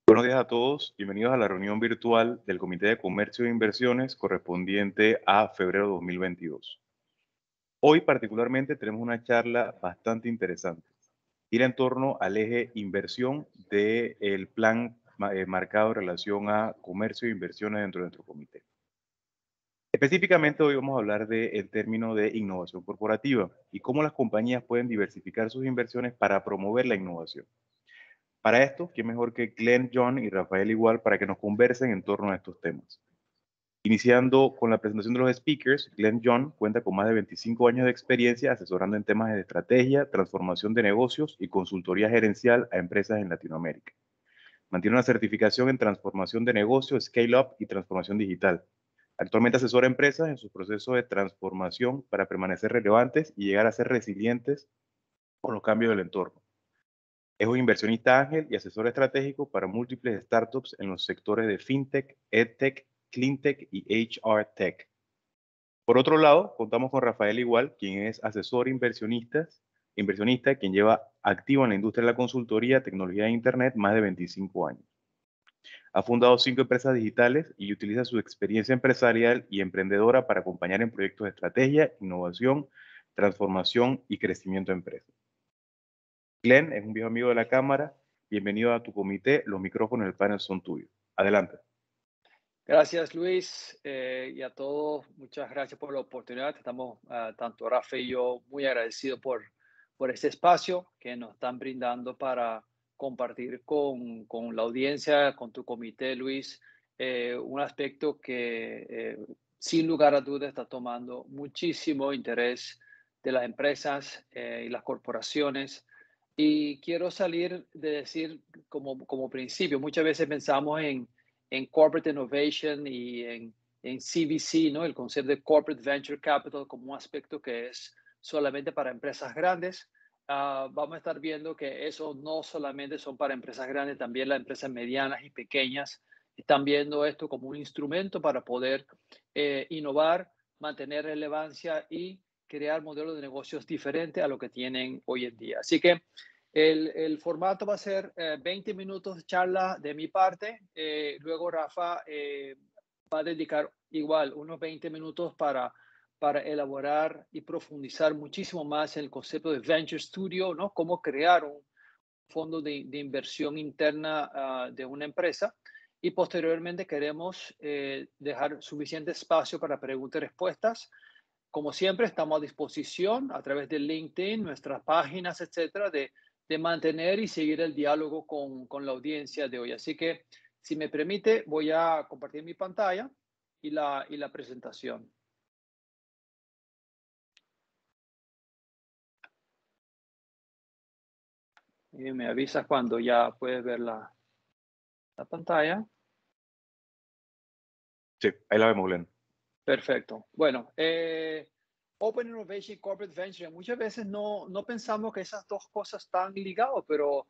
Buenos días a todos, bienvenidos a la reunión virtual del Comité de Comercio e Inversiones correspondiente a febrero 2022. Hoy particularmente tenemos una charla bastante interesante. Gira en torno al eje inversión del plan marcado en relación a comercio e inversiones dentro de nuestro comité. Específicamente hoy vamos a hablar del término de innovación corporativa y cómo las compañías pueden diversificar sus inversiones para promover la innovación. Para esto, ¿quién mejor que Glenn, John y Rafael Igual para que nos conversen en torno a estos temas? Iniciando con la presentación de los speakers, Glenn John cuenta con más de 25 años de experiencia asesorando en temas de estrategia, transformación de negocios y consultoría gerencial a empresas en Latinoamérica. Mantiene una certificación en transformación de negocios, scale-up y transformación digital. Actualmente asesora a empresas en su proceso de transformación para permanecer relevantes y llegar a ser resilientes con los cambios del entorno. Es un inversionista ángel y asesor estratégico para múltiples startups en los sectores de fintech, edtech, cleantech y HR tech. Por otro lado, contamos con Rafael Igual, quien es asesor inversionista, quien lleva activo en la industria de la consultoría, tecnología e Internet más de 25 años. Ha fundado 5 empresas digitales y utiliza su experiencia empresarial y emprendedora para acompañar en proyectos de estrategia, innovación, transformación y crecimiento de empresas. Glenn es un viejo amigo de la Cámara. Bienvenido a tu comité. Los micrófonos del panel son tuyos. Adelante. Gracias, Luis, y a todos, muchas gracias por la oportunidad. Estamos, tanto Rafa y yo, muy agradecidos por este espacio que nos están brindando para compartir con la audiencia, con tu comité, Luis, un aspecto que, sin lugar a dudas, está tomando muchísimo interés de las empresas y las corporaciones. Y quiero salir de decir, como principio, muchas veces pensamos en corporate innovation y en CVC, ¿no? El concepto de corporate venture capital como un aspecto que es solamente para empresas grandes. Vamos a estar viendo que eso no solamente son para empresas grandes, también las empresas medianas y pequeñas están viendo esto como un instrumento para poder innovar, mantener relevancia y crear modelos de negocios diferentes a lo que tienen hoy en día. Así que el formato va a ser 20 minutos de charla de mi parte. Luego Rafa va a dedicar igual unos 20 minutos para elaborar y profundizar muchísimo más en el concepto de Venture Studio, ¿no? Cómo crear un fondo de inversión interna de una empresa. Y posteriormente queremos dejar suficiente espacio para preguntas y respuestas. Como siempre, estamos a disposición a través de LinkedIn, nuestras páginas, etcétera, de mantener y seguir el diálogo con la audiencia de hoy. Así que, si me permite, voy a compartir mi pantalla y la presentación. Y me avisas cuando ya puedes ver la pantalla. Sí, ahí la vemos, Glenn. Perfecto. Bueno, Open Innovation y Corporate Venture, muchas veces no pensamos que esas dos cosas están ligadas, pero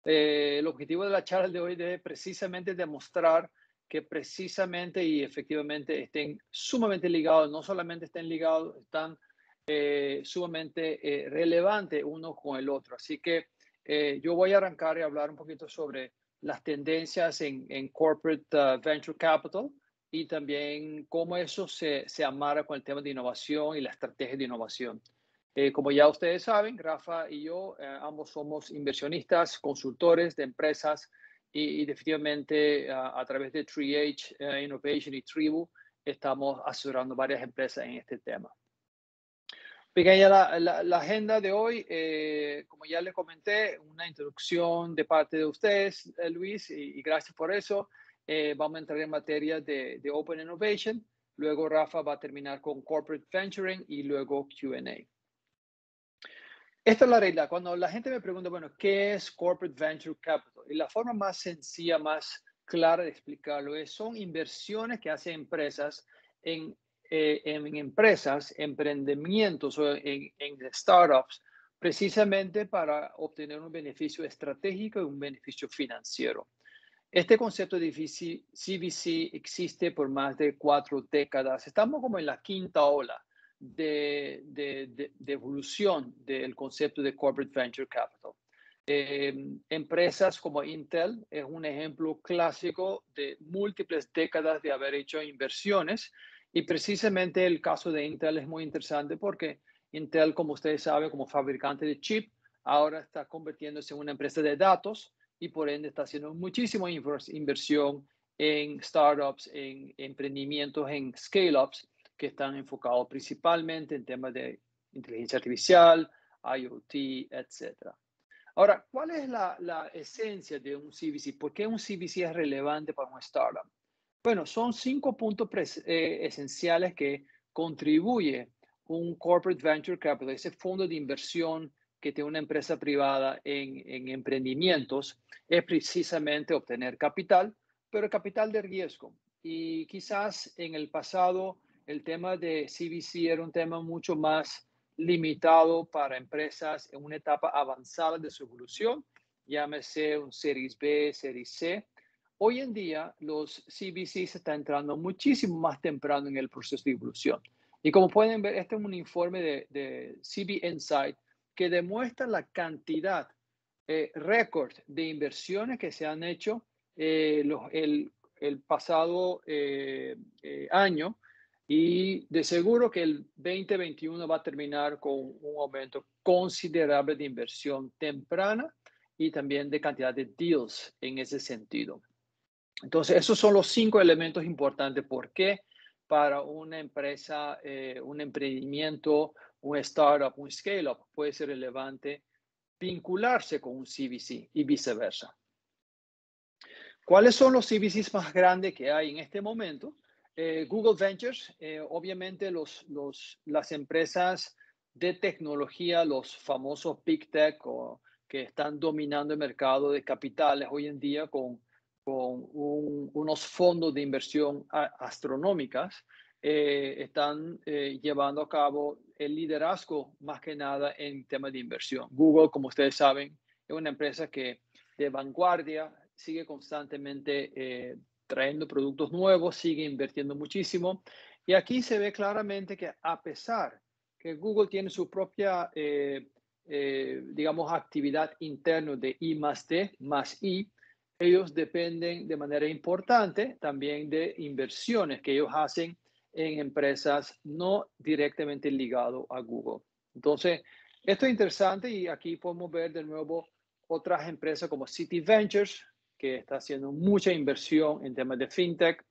el objetivo de la charla de hoy es precisamente demostrar que precisamente y efectivamente estén sumamente ligados, no solamente estén ligados, están sumamente relevantes uno con el otro. Así que yo voy a arrancar y hablar un poquito sobre las tendencias en Corporate Venture Capital y también cómo eso se amarra con el tema de innovación y la estrategia de innovación. Como ya ustedes saben, Rafa y yo ambos somos inversionistas, consultores de empresas y definitivamente a través de 3H Innovation y Tribu estamos asesorando varias empresas en este tema. Pequeña la agenda de hoy, como ya les comenté, una introducción de parte de ustedes, Luis, y gracias por eso. Vamos a entrar en materia de Open Innovation. Luego Rafa va a terminar con Corporate Venturing y luego Q&A. Esta es la regla. Cuando la gente me pregunta, bueno, ¿qué es Corporate Venture Capital? Y la forma más sencilla, más clara de explicarlo es, son inversiones que hacen empresas en empresas, emprendimientos o en startups, precisamente para obtener un beneficio estratégico y un beneficio financiero. Este concepto de CVC existe por más de 4 décadas. Estamos como en la quinta ola de evolución del concepto de Corporate Venture Capital. Empresas como Intel es un ejemplo clásico de múltiples décadas de haber hecho inversiones y precisamente el caso de Intel es muy interesante porque Intel, como ustedes saben, como fabricante de chip, ahora está convirtiéndose en una empresa de datos y por ende está haciendo muchísima inversión en startups, en emprendimientos, en scale-ups que están enfocados principalmente en temas de inteligencia artificial, IoT, etcétera. Ahora, ¿cuál es la esencia de un CVC? ¿Por qué un CVC es relevante para un startup? Bueno, son 5 puntos esenciales que contribuye un corporate venture capital, ese fondo de inversión que tiene una empresa privada en emprendimientos, es precisamente obtener capital, pero capital de riesgo. Y quizás en el pasado el tema de CVC era un tema mucho más limitado para empresas en una etapa avanzada de su evolución, llámese un Series B, Series C. Hoy en día, los CVCs están entrando muchísimo más temprano en el proceso de evolución. Y como pueden ver, este es un informe de CB Insight que demuestra la cantidad récord de inversiones que se han hecho el pasado año y de seguro que el 2021 va a terminar con un aumento considerable de inversión temprana y también de cantidad de deals en ese sentido. Entonces, esos son los 5 elementos importantes. ¿Por qué? Para una empresa, un emprendimiento, un startup, un scale-up puede ser relevante vincularse con un CVC y viceversa. ¿Cuáles son los CVCs más grandes que hay en este momento? Google Ventures, obviamente las empresas de tecnología, los famosos Big Tech que están dominando el mercado de capitales hoy en día con unos fondos de inversión astronómicas, están llevando a cabo el liderazgo más que nada en temas de inversión. Google, como ustedes saben, es una empresa que de vanguardia, sigue constantemente trayendo productos nuevos, sigue invirtiendo muchísimo. Y aquí se ve claramente que a pesar que Google tiene su propia, digamos, actividad interna de I más D más I, ellos dependen de manera importante también de inversiones que ellos hacen en empresas no directamente ligadas a Google. Entonces, esto es interesante y aquí podemos ver de nuevo otras empresas como City Ventures, que está haciendo mucha inversión en temas de fintech,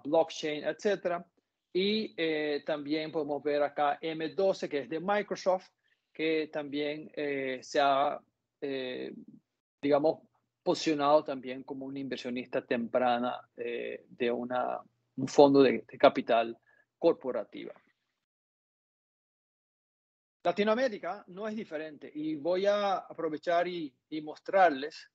blockchain, etcétera. Y también podemos ver acá M12, que es de Microsoft, que también se ha, digamos, posicionado también como una inversionista temprana de un fondo de capital corporativa. Latinoamérica no es diferente y voy a aprovechar y mostrarles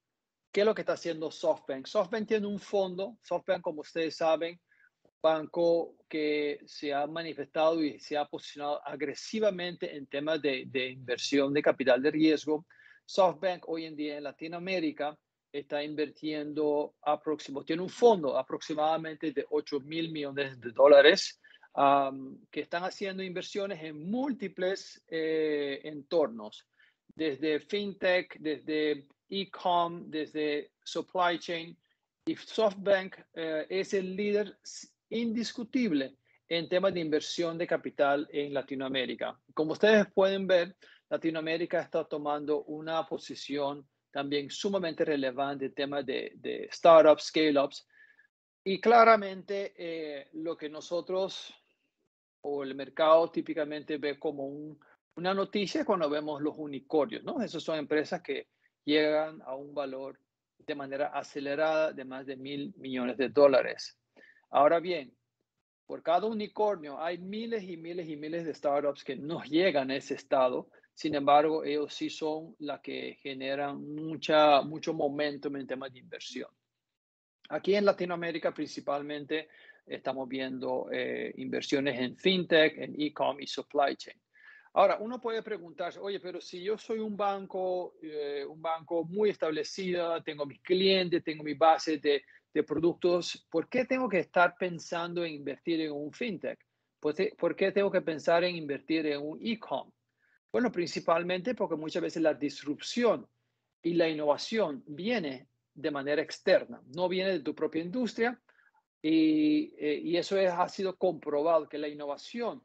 qué es lo que está haciendo SoftBank. SoftBank tiene un fondo, SoftBank, como ustedes saben, un banco que se ha manifestado y se ha posicionado agresivamente en temas de inversión de capital de riesgo. SoftBank hoy en día en Latinoamérica está invirtiendo tiene un fondo aproximadamente de 8,000 millones de dólares que están haciendo inversiones en múltiples entornos, desde fintech, desde e-com, desde supply chain. Y SoftBank es el líder indiscutible en temas de inversión de capital en Latinoamérica. Como ustedes pueden ver, Latinoamérica está tomando una posición también sumamente relevante en temas de startups, scale-ups. Y claramente lo que nosotros o el mercado típicamente ve como una noticia cuando vemos los unicornios, ¿no? Esas son empresas que llegan a un valor de manera acelerada de más de 1,000 millones de dólares. Ahora bien, por cada unicornio hay miles y miles y miles de startups que no llegan a ese estado. Sin embargo, ellos sí son las que generan mucho momentum en temas de inversión. Aquí en Latinoamérica principalmente estamos viendo inversiones en fintech, en e-com y supply chain. Ahora, uno puede preguntarse, oye, pero si yo soy un banco muy establecido, tengo mis clientes, tengo mi base de productos, ¿por qué tengo que estar pensando en invertir en un fintech? ¿Por qué tengo que pensar en invertir en un e-com? Bueno, principalmente porque muchas veces la disrupción y la innovación viene de manera externa, no viene de tu propia industria. Y eso ha sido comprobado, que la innovación,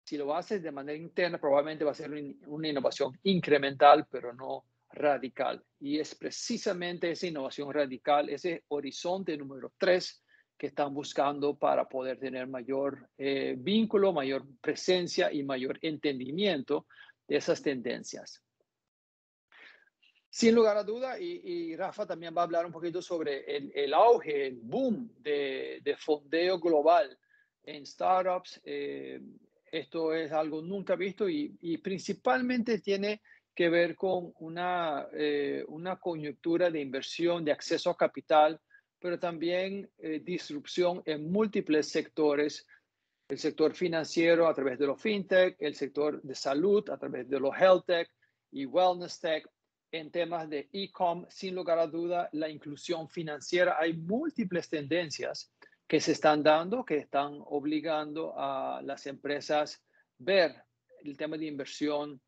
si lo haces de manera interna, probablemente va a ser una innovación incremental, pero no radical. Y es precisamente esa innovación radical, ese horizonte número 3 que están buscando para poder tener mayor vínculo, mayor presencia y mayor entendimiento de esas tendencias. Sin lugar a duda, y Rafa también va a hablar un poquito sobre el auge, el boom de fondeo global en startups. Esto es algo nunca visto y principalmente tiene que ver con una coyuntura de inversión, de acceso a capital, pero también disrupción en múltiples sectores. El sector financiero a través de los fintech, el sector de salud a través de los health tech y wellness tech. En temas de e-com, sin lugar a duda, la inclusión financiera, hay múltiples tendencias que se están dando, que están obligando a las empresas ver el tema de inversión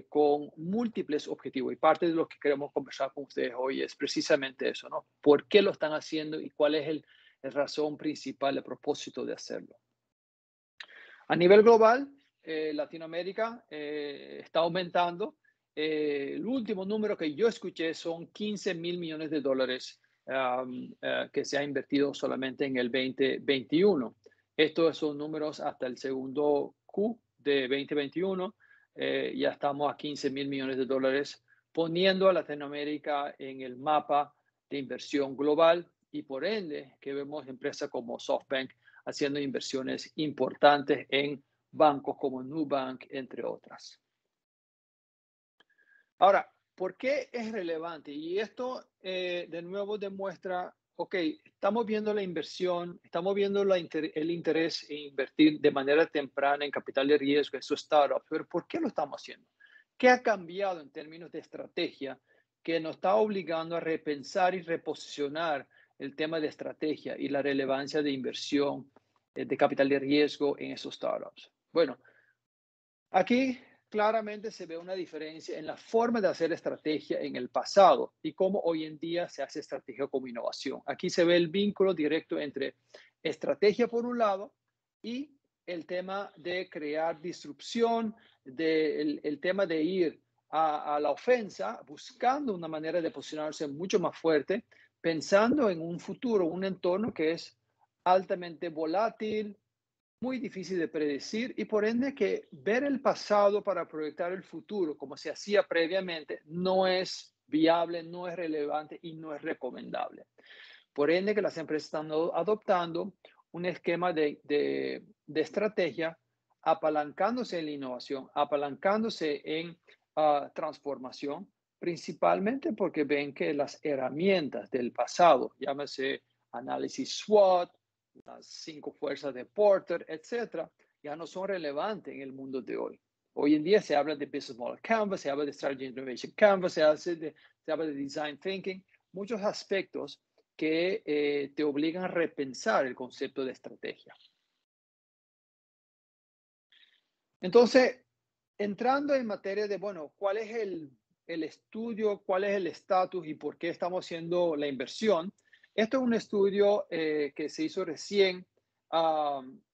con múltiples objetivos. Y parte de lo que queremos conversar con ustedes hoy es precisamente eso, ¿no? ¿Por qué lo están haciendo y cuál es la razón principal, el propósito de hacerlo? A nivel global, Latinoamérica está aumentando. El último número que yo escuché son 15 mil millones de dólares que se ha invertido solamente en el 2021. Estos son números hasta el segundo Q de 2021. Ya estamos a 15 mil millones de dólares, poniendo a Latinoamérica en el mapa de inversión global y por ende que vemos empresas como SoftBank haciendo inversiones importantes en bancos como Nubank, entre otras. Ahora, ¿por qué es relevante? Y esto de nuevo demuestra, ok, estamos viendo la inversión, estamos viendo el interés en invertir de manera temprana en capital de riesgo, esos startups, pero ¿por qué lo estamos haciendo? ¿Qué ha cambiado en términos de estrategia que nos está obligando a repensar y reposicionar el tema de estrategia y la relevancia de inversión de capital de riesgo en esos startups? Bueno, aquí claramente se ve una diferencia en la forma de hacer estrategia en el pasado y cómo hoy en día se hace estrategia como innovación. Aquí se ve el vínculo directo entre estrategia por un lado y el tema de crear disrupción, el tema de ir a la ofensa, buscando una manera de posicionarse mucho más fuerte, pensando en un futuro, un entorno que es altamente volátil, muy difícil de predecir y por ende que ver el pasado para proyectar el futuro como se hacía previamente no es viable, no es relevante y no es recomendable. Por ende que las empresas están adoptando un esquema de estrategia apalancándose en la innovación, apalancándose en transformación, principalmente porque ven que las herramientas del pasado, llámese análisis SWOT, las 5 fuerzas de Porter, etcétera, ya no son relevantes en el mundo de hoy. Hoy en día se habla de Business Model Canvas, se habla de Strategy Innovation Canvas, se habla de Design Thinking, muchos aspectos que te obligan a repensar el concepto de estrategia. Entonces, entrando en materia de, bueno, ¿cuál es el estudio, cuál es el estatus y por qué estamos haciendo la inversión? Esto es un estudio que se hizo recién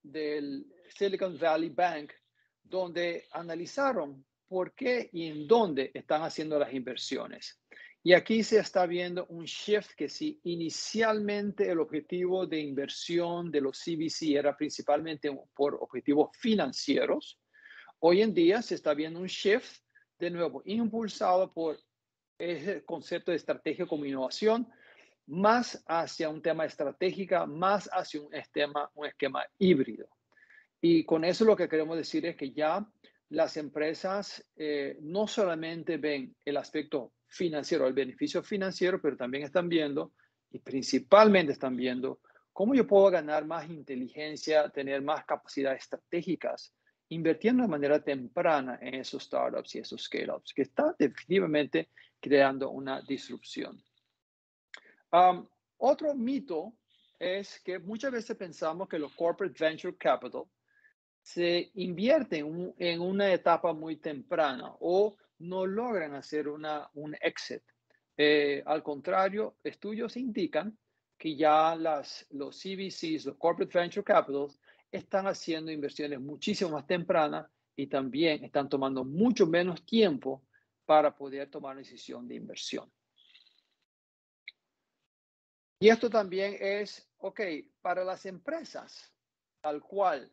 del Silicon Valley Bank, donde analizaron por qué y en dónde están haciendo las inversiones. Y aquí se está viendo un shift que si inicialmente el objetivo de inversión de los CVC era principalmente por objetivos financieros, hoy en día se está viendo un shift de nuevo impulsado por ese concepto de estrategia como innovación, más hacia un tema estratégico, más hacia un esquema híbrido. Y con eso lo que queremos decir es que ya las empresas no solamente ven el aspecto financiero, el beneficio financiero, pero también están viendo y principalmente están viendo cómo yo puedo ganar más inteligencia, tener más capacidades estratégicas, invirtiendo de manera temprana en esos startups y esos scale-ups, que están definitivamente creando una disrupción. Otro mito es que muchas veces pensamos que los corporate venture capital se invierte en una etapa muy temprana o no logran hacer un exit. Al contrario, estudios indican que ya los CVCs, los Corporate Venture Capitals, están haciendo inversiones muchísimo más tempranas y también están tomando mucho menos tiempo para poder tomar una decisión de inversión. Y esto también es, para las empresas, tal cual,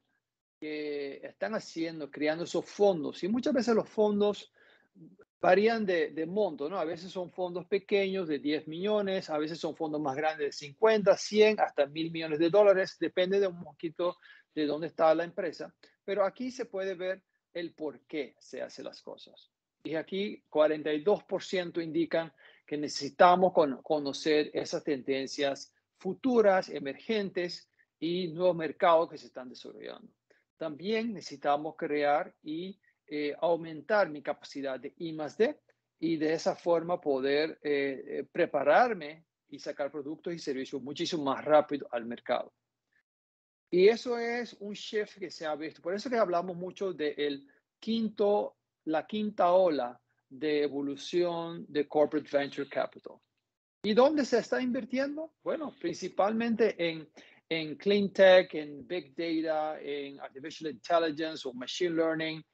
que están creando esos fondos. Y muchas veces los fondos varían de monto, ¿no? A veces son fondos pequeños de 10 millones, a veces son fondos más grandes de 50, 100, hasta 1.000 millones de dólares, depende de un poquito de dónde está la empresa. Pero aquí se puede ver el por qué se hacen las cosas. Y aquí 42% indican que necesitamos conocer esas tendencias futuras, emergentes y nuevos mercados que se están desarrollando. También necesitamos crear y aumentar mi capacidad de I+D y de esa forma poder prepararme y sacar productos y servicios muchísimo más rápido al mercado. Y eso es un shift que se ha visto. Por eso que hablamos mucho de la quinta ola de evolución de Corporate Venture Capital. ¿Y dónde se está invirtiendo? Bueno, principalmente en clean tech, en big data, en artificial intelligence o machine learning,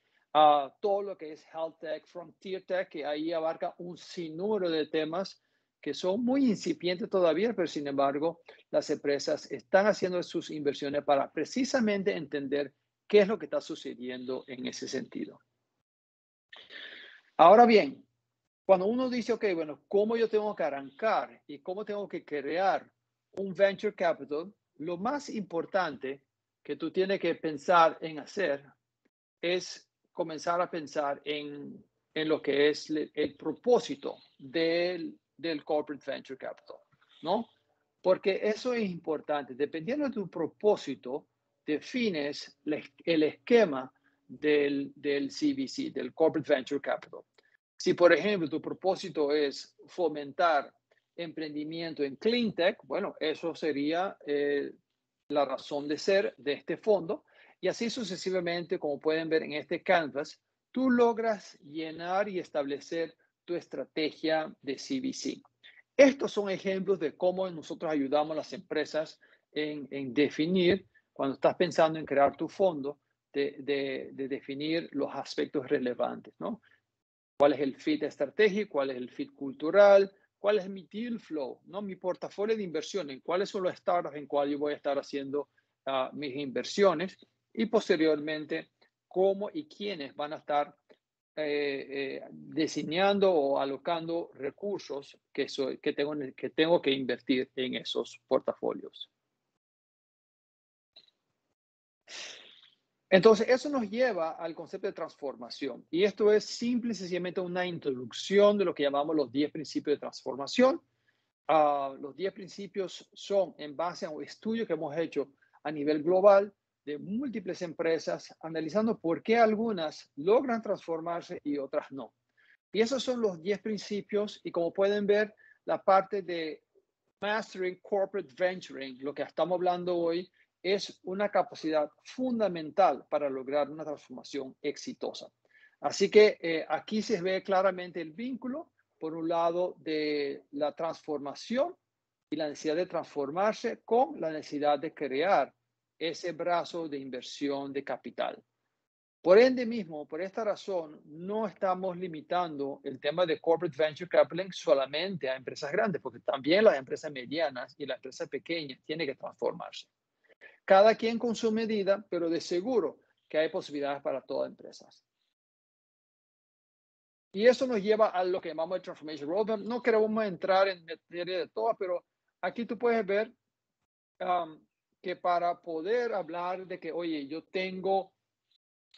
todo lo que es health tech, frontier tech, que ahí abarca un sinnúmero de temas que son muy incipientes todavía, pero sin embargo, las empresas están haciendo sus inversiones para precisamente entender qué es lo que está sucediendo en ese sentido. Ahora bien, cuando uno dice, bueno, ¿cómo yo tengo que arrancar y cómo tengo que crear un venture capital? Lo más importante que tú tienes que pensar en hacer es comenzar a pensar en lo que es el propósito del Corporate Venture Capital, ¿no? Porque eso es importante. Dependiendo de tu propósito, defines el esquema del CVC, del Corporate Venture Capital. Si, por ejemplo, tu propósito es fomentar emprendimiento en clean tech, bueno, eso sería la razón de ser de este fondo. Y así sucesivamente, como pueden ver en este canvas, tú logras llenar y establecer tu estrategia de CVC. Estos son ejemplos de cómo nosotros ayudamos a las empresas en definir, cuando estás pensando en crear tu fondo, de definir los aspectos relevantes, ¿no? ¿Cuál es el fit estratégico? ¿Cuál es el fit cultural? ¿Cuál es mi deal flow? ¿No? Mi portafolio de inversiones. ¿Cuáles son los startups en cuales yo voy a estar haciendo mis inversiones? Y posteriormente, cómo y quiénes van a estar diseñando o alocando recursos que tengo que invertir en esos portafolios. Entonces, eso nos lleva al concepto de transformación. Y esto es simple y sencillamente una introducción de lo que llamamos los 10 principios de transformación. Los 10 principios son en base a un estudio que hemos hecho a nivel global de múltiples empresas, analizando por qué algunas logran transformarse y otras no. Y esos son los 10 principios. Y como pueden ver, la parte de Mastering Corporate Venturing, lo que estamos hablando hoy, es una capacidad fundamental para lograr una transformación exitosa. Así que aquí se ve claramente el vínculo, por un lado, de la transformación y la necesidad de transformarse con la necesidad de crear ese brazo de inversión de capital. Por ende mismo, por esta razón, no estamos limitando el tema de Corporate Venture Capital solamente a empresas grandes, porque también las empresas medianas y las empresas pequeñas tienen que transformarse. Cada quien con su medida, pero de seguro que hay posibilidades para todas las empresas. Y eso nos lleva a lo que llamamos el Transformation Roadmap. No queremos entrar en materia de todas, pero aquí tú puedes ver que para poder hablar de que, oye, yo tengo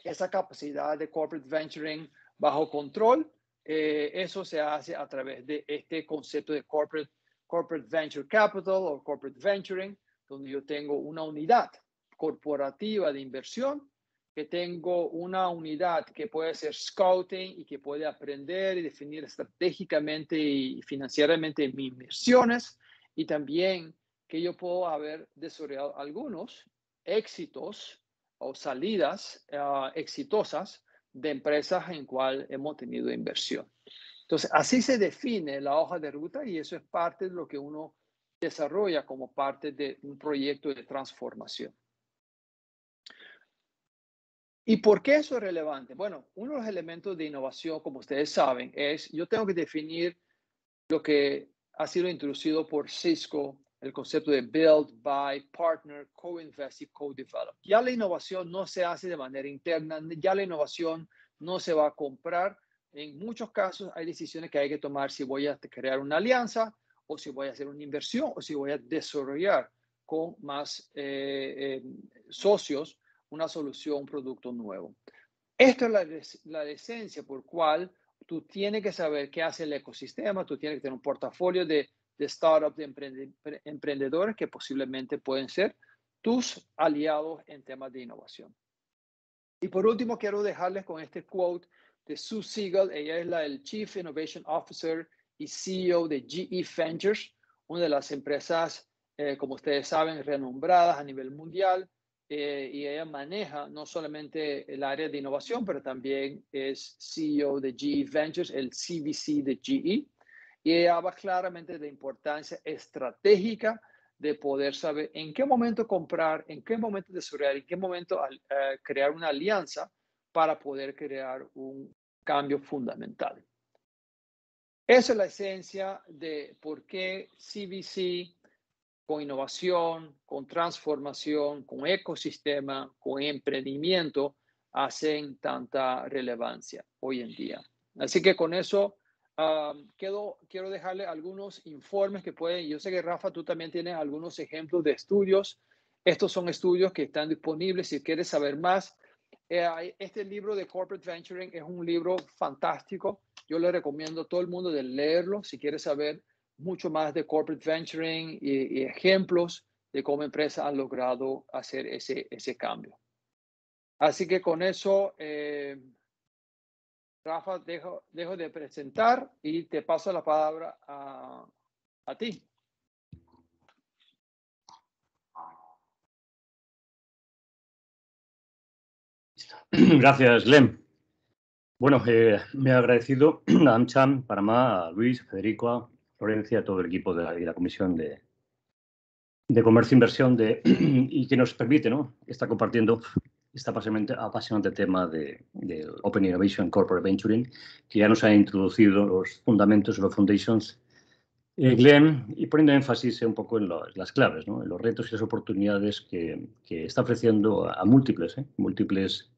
esa capacidad de corporate venturing bajo control, eso se hace a través de este concepto de corporate venture capital o corporate venturing, donde yo tengo una unidad corporativa de inversión, que tengo una unidad que puede ser scouting y que puede aprender y definir estratégicamente y financieramente mis inversiones, y también que yo puedo haber desarrollado algunos éxitos o salidas exitosas de empresas en cual hemos tenido inversión. Entonces, así se define la hoja de ruta y eso es parte de lo que uno desarrolla como parte de un proyecto de transformación. ¿Y por qué eso es relevante? Bueno, uno de los elementos de innovación, como ustedes saben, es yo tengo que definir lo que ha sido introducido por Cisco, el concepto de Build, Buy, Partner, Co-Invest y Co-Develop. Ya la innovación no se hace de manera interna, ya la innovación no se va a comprar. En muchos casos hay decisiones que hay que tomar si voy a crear una alianza o si voy a hacer una inversión o si voy a desarrollar con más socios una solución, un producto nuevo. Esto es la esencia por cual tú tienes que saber qué hace el ecosistema, tú tienes que tener un portafolio de startups, de emprendedores que posiblemente pueden ser tus aliados en temas de innovación. Y por último, quiero dejarles con este quote de Sue Siegel. Ella es el Chief Innovation Officer y CEO de GE Ventures, una de las empresas, como ustedes saben, renombradas a nivel mundial. Y ella maneja no solamente el área de innovación, pero también es CEO de GE Ventures, el CVC de GE. Y ella habla claramente de la importancia estratégica de poder saber en qué momento comprar, en qué momento desarrollar, en qué momento crear una alianza para poder crear un cambio fundamental. Esa es la esencia de por qué CVC, con innovación, con transformación, con ecosistema, con emprendimiento, hacen tanta relevancia hoy en día. Así que con eso quiero dejarle algunos informes que pueden. Yo sé que Rafa, tú también tienes algunos ejemplos de estudios. Estos son estudios que están disponibles si quieres saber más. Este libro de Corporate Venturing es un libro fantástico. Yo le recomiendo a todo el mundo de leerlo si quieres saber mucho más de corporate venturing y ejemplos de cómo empresas han logrado hacer ese cambio. Así que con eso, Rafa, dejo de presentar y te paso la palabra a ti. Gracias, Glenn. Bueno, me ha agradecido a AmCham, Panamá, a Luis, a Federico, a Florencia, a todo el equipo de la Comisión de Comercio e Inversión y que nos permite, ¿no?, estar compartiendo este apasionante tema de Open Innovation Corporate Venturing, que ya nos ha introducido los fundamentos, los foundations, Glenn, y poniendo énfasis un poco en las claves, ¿no?, en los retos y las oportunidades que está ofreciendo a múltiples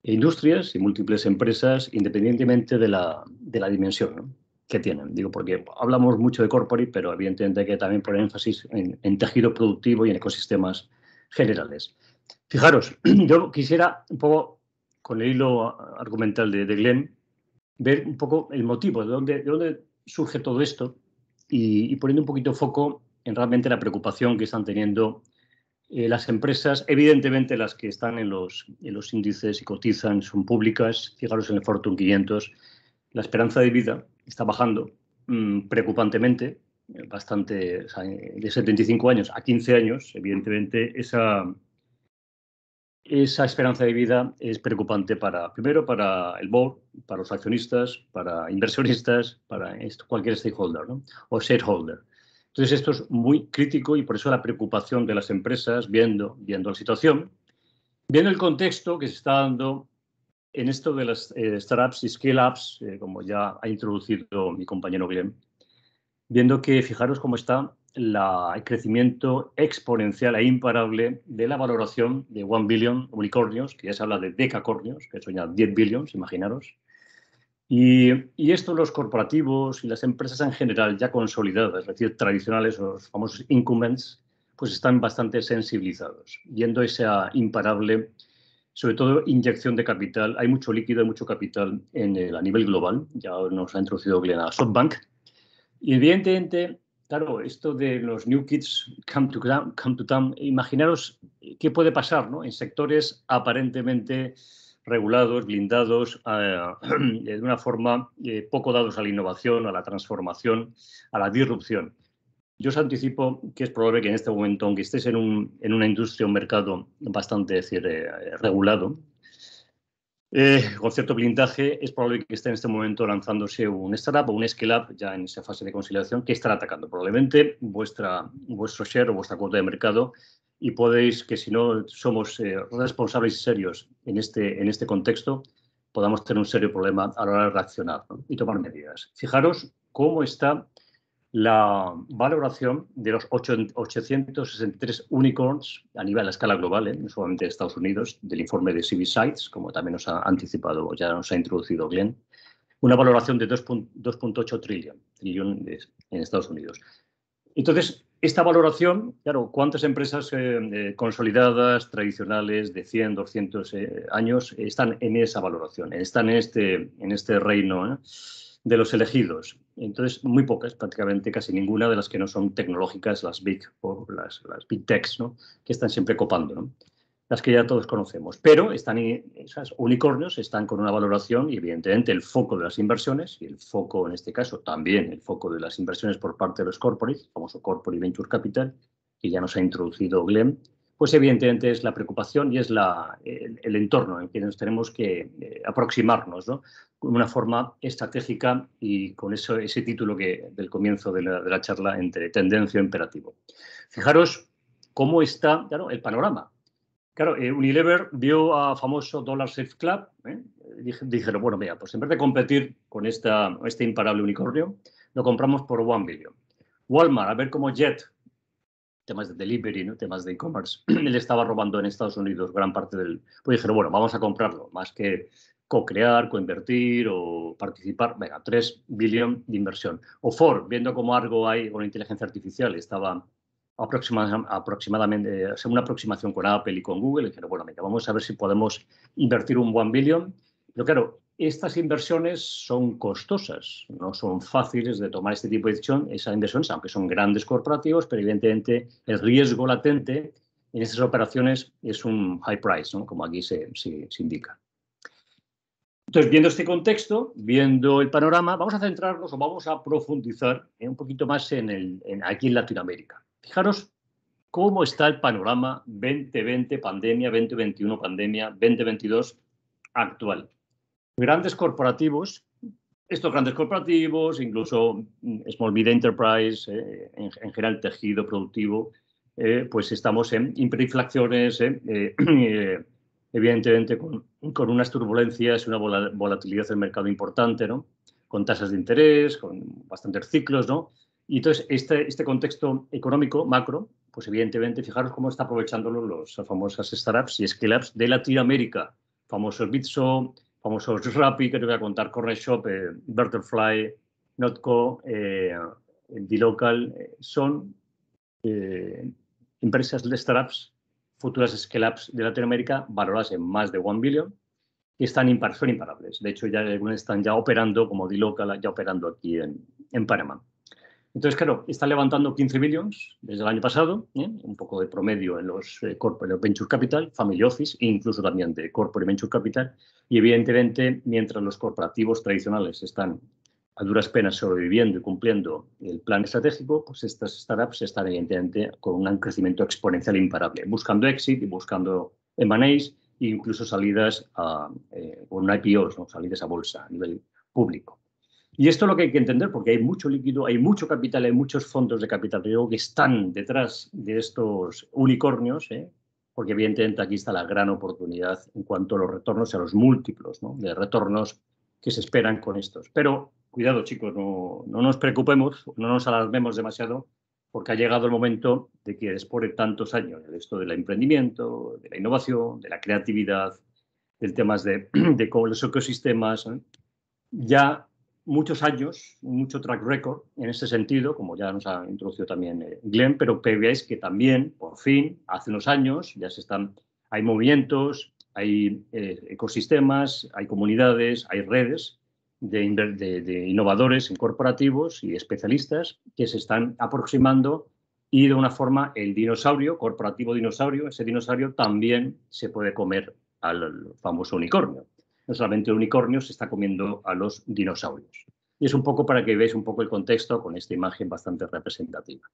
industrias y múltiples empresas, independientemente de la dimensión, ¿no?, que tienen. Digo, porque hablamos mucho de corporate, pero evidentemente hay que también poner énfasis en tejido productivo y en ecosistemas generales. Fijaros, yo quisiera un poco, con el hilo argumental de Glenn, ver un poco el motivo, de dónde surge todo esto y poniendo un poquito foco en realmente la preocupación que están teniendo las empresas. Evidentemente las que están en los índices y cotizan son públicas. Fijaros en el Fortune 500, la esperanza de vida está bajando preocupantemente, bastante, o sea, de 75 años a 15 años. Evidentemente esa esperanza de vida es preocupante primero para el board, para los accionistas, para inversionistas, para cualquier stakeholder, ¿no?, o shareholder. Entonces esto es muy crítico y por eso la preocupación de las empresas viendo la situación, viendo el contexto que se está dando en esto de las startups y scale-ups, como ya ha introducido mi compañero Glenn, viendo que, fijaros cómo está el crecimiento exponencial e imparable de la valoración de 1 billion unicornios, que ya se habla de decacornios, que son ya 10 billions, imaginaros. Y esto los corporativos y las empresas en general ya consolidadas, es decir, tradicionales, los famosos incumbents, pues están bastante sensibilizados, viendo esa imparable, sobre todo, inyección de capital. Hay mucho líquido, hay mucho capital a nivel global. Ya nos ha introducido Glenn a SoftBank. Y evidentemente, claro, esto de los new kids come to town, imaginaros qué puede pasar, ¿no?, en sectores aparentemente regulados, blindados, de una forma poco dados a la innovación, a la transformación, a la disrupción. Yo os anticipo que es probable que en este momento, aunque estéis en una industria, un mercado bastante regulado, con cierto blindaje, es probable que esté en este momento lanzándose un startup o un scale-up ya en esa fase de consolidación que estará atacando probablemente vuestro share o vuestra cuota de mercado, y podéis que si no somos responsables y serios en este contexto, podamos tener un serio problema a la hora de reaccionar, ¿no? Y tomar medidas. Fijaros cómo está la valoración de los 863 unicorns a nivel, a escala global, no solamente de Estados Unidos, del informe de CB Sites, como también nos ha anticipado, ya nos ha introducido Glenn, una valoración de 2.8 trillón en Estados Unidos. Entonces, esta valoración, claro, ¿cuántas empresas consolidadas, tradicionales, de 100, 200 años, están en esa valoración, están en este reino de los elegidos? Entonces, muy pocas, prácticamente casi ninguna de las que no son tecnológicas, las big techs, ¿no? Que están siempre copando, ¿no? Las que ya todos conocemos. Pero esos unicornios están con una valoración y, evidentemente, el foco de las inversiones, y el foco, en este caso, también el foco de las inversiones por parte de los corporates, el famoso Corporate Venture Capital, que ya nos ha introducido Glenn, pues evidentemente es la preocupación y es el entorno en que nos tenemos que aproximarnos, ¿no? Con una forma estratégica y con ese título del comienzo de la charla, entre tendencia e imperativo. Fijaros cómo está, claro, el panorama. Claro, Unilever vio a famoso Dollar Shave Club, dijeron, bueno, mira, pues en vez de competir con este imparable unicornio, lo compramos por $1 billion. Walmart, a ver cómo Jet, temas de delivery, ¿no? Temas de e-commerce, le estaba robando en Estados Unidos gran parte pues dijeron, bueno, vamos a comprarlo, más que co-crear, co-invertir o participar, venga, 3 billion de inversión. O Ford, viendo cómo algo hay con inteligencia artificial, estaba aproximadamente, una aproximación con Apple y con Google, y dijeron, bueno, mira, vamos a ver si podemos invertir un $1 billion. Pero claro, estas inversiones son costosas, no son fáciles de tomar este tipo de decisión, esas inversiones, aunque son grandes corporativos, pero evidentemente el riesgo latente en estas operaciones es un high price, ¿no? Como aquí se indica. Entonces, viendo este contexto, viendo el panorama, vamos a centrarnos o vamos a profundizar un poquito más aquí en Latinoamérica. Fijaros cómo está el panorama 2020 pandemia, 2021 pandemia, 2022 actual. Grandes corporativos, incluso Small Mid Enterprise, en general tejido productivo, pues estamos en hiperinflaciones, evidentemente con unas turbulencias, una volatilidad del mercado importante, ¿no? Con tasas de interés, con bastantes ciclos, ¿no? Y entonces este contexto económico macro, pues evidentemente fijaros cómo está aprovechándolo las famosas startups y scale-ups de Latinoamérica, famosos Bitso, famosos Rappi, que te voy a contar, Cornershop, Butterfly, Notco, dLocal, son empresas de startups, futuras scale-ups de Latinoamérica, valoradas en más de $1 billion, que son imparables. De hecho, ya algunas están ya operando, como dLocal, ya operando aquí en Panamá. Entonces, claro, están levantando 15 billions desde el año pasado, un poco de promedio en los Corporate Venture Capital, Family Office e incluso también de Corporate Venture Capital. Y evidentemente, mientras los corporativos tradicionales están a duras penas sobreviviendo y cumpliendo el plan estratégico, pues estas startups están evidentemente con un crecimiento exponencial imparable, buscando exit y buscando M&As e incluso salidas con IPOs, ¿no? Salidas a bolsa a nivel público. Y esto es lo que hay que entender, porque hay mucho líquido, hay mucho capital, hay muchos fondos de capital riesgo que están detrás de estos unicornios, porque evidentemente aquí está la gran oportunidad en cuanto a los retornos y a los múltiplos, ¿no? De retornos que se esperan con estos. Pero cuidado, chicos, no nos preocupemos, no nos alarmemos demasiado, porque ha llegado el momento de que después de tantos años, esto del emprendimiento, de la innovación, de la creatividad, del temas de los ecosistemas, ya muchos años, mucho track record en ese sentido, como ya nos ha introducido también Glenn, pero que veáis que también, por fin, hace unos años, hay movimientos, hay ecosistemas, hay comunidades, hay redes de innovadores corporativos y especialistas que se están aproximando, y de una forma el dinosaurio, corporativo dinosaurio, ese dinosaurio también se puede comer al famoso unicornio. No solamente el unicornio se está comiendo a los dinosaurios. Y es un poco para que veáis un poco el contexto con esta imagen bastante representativa.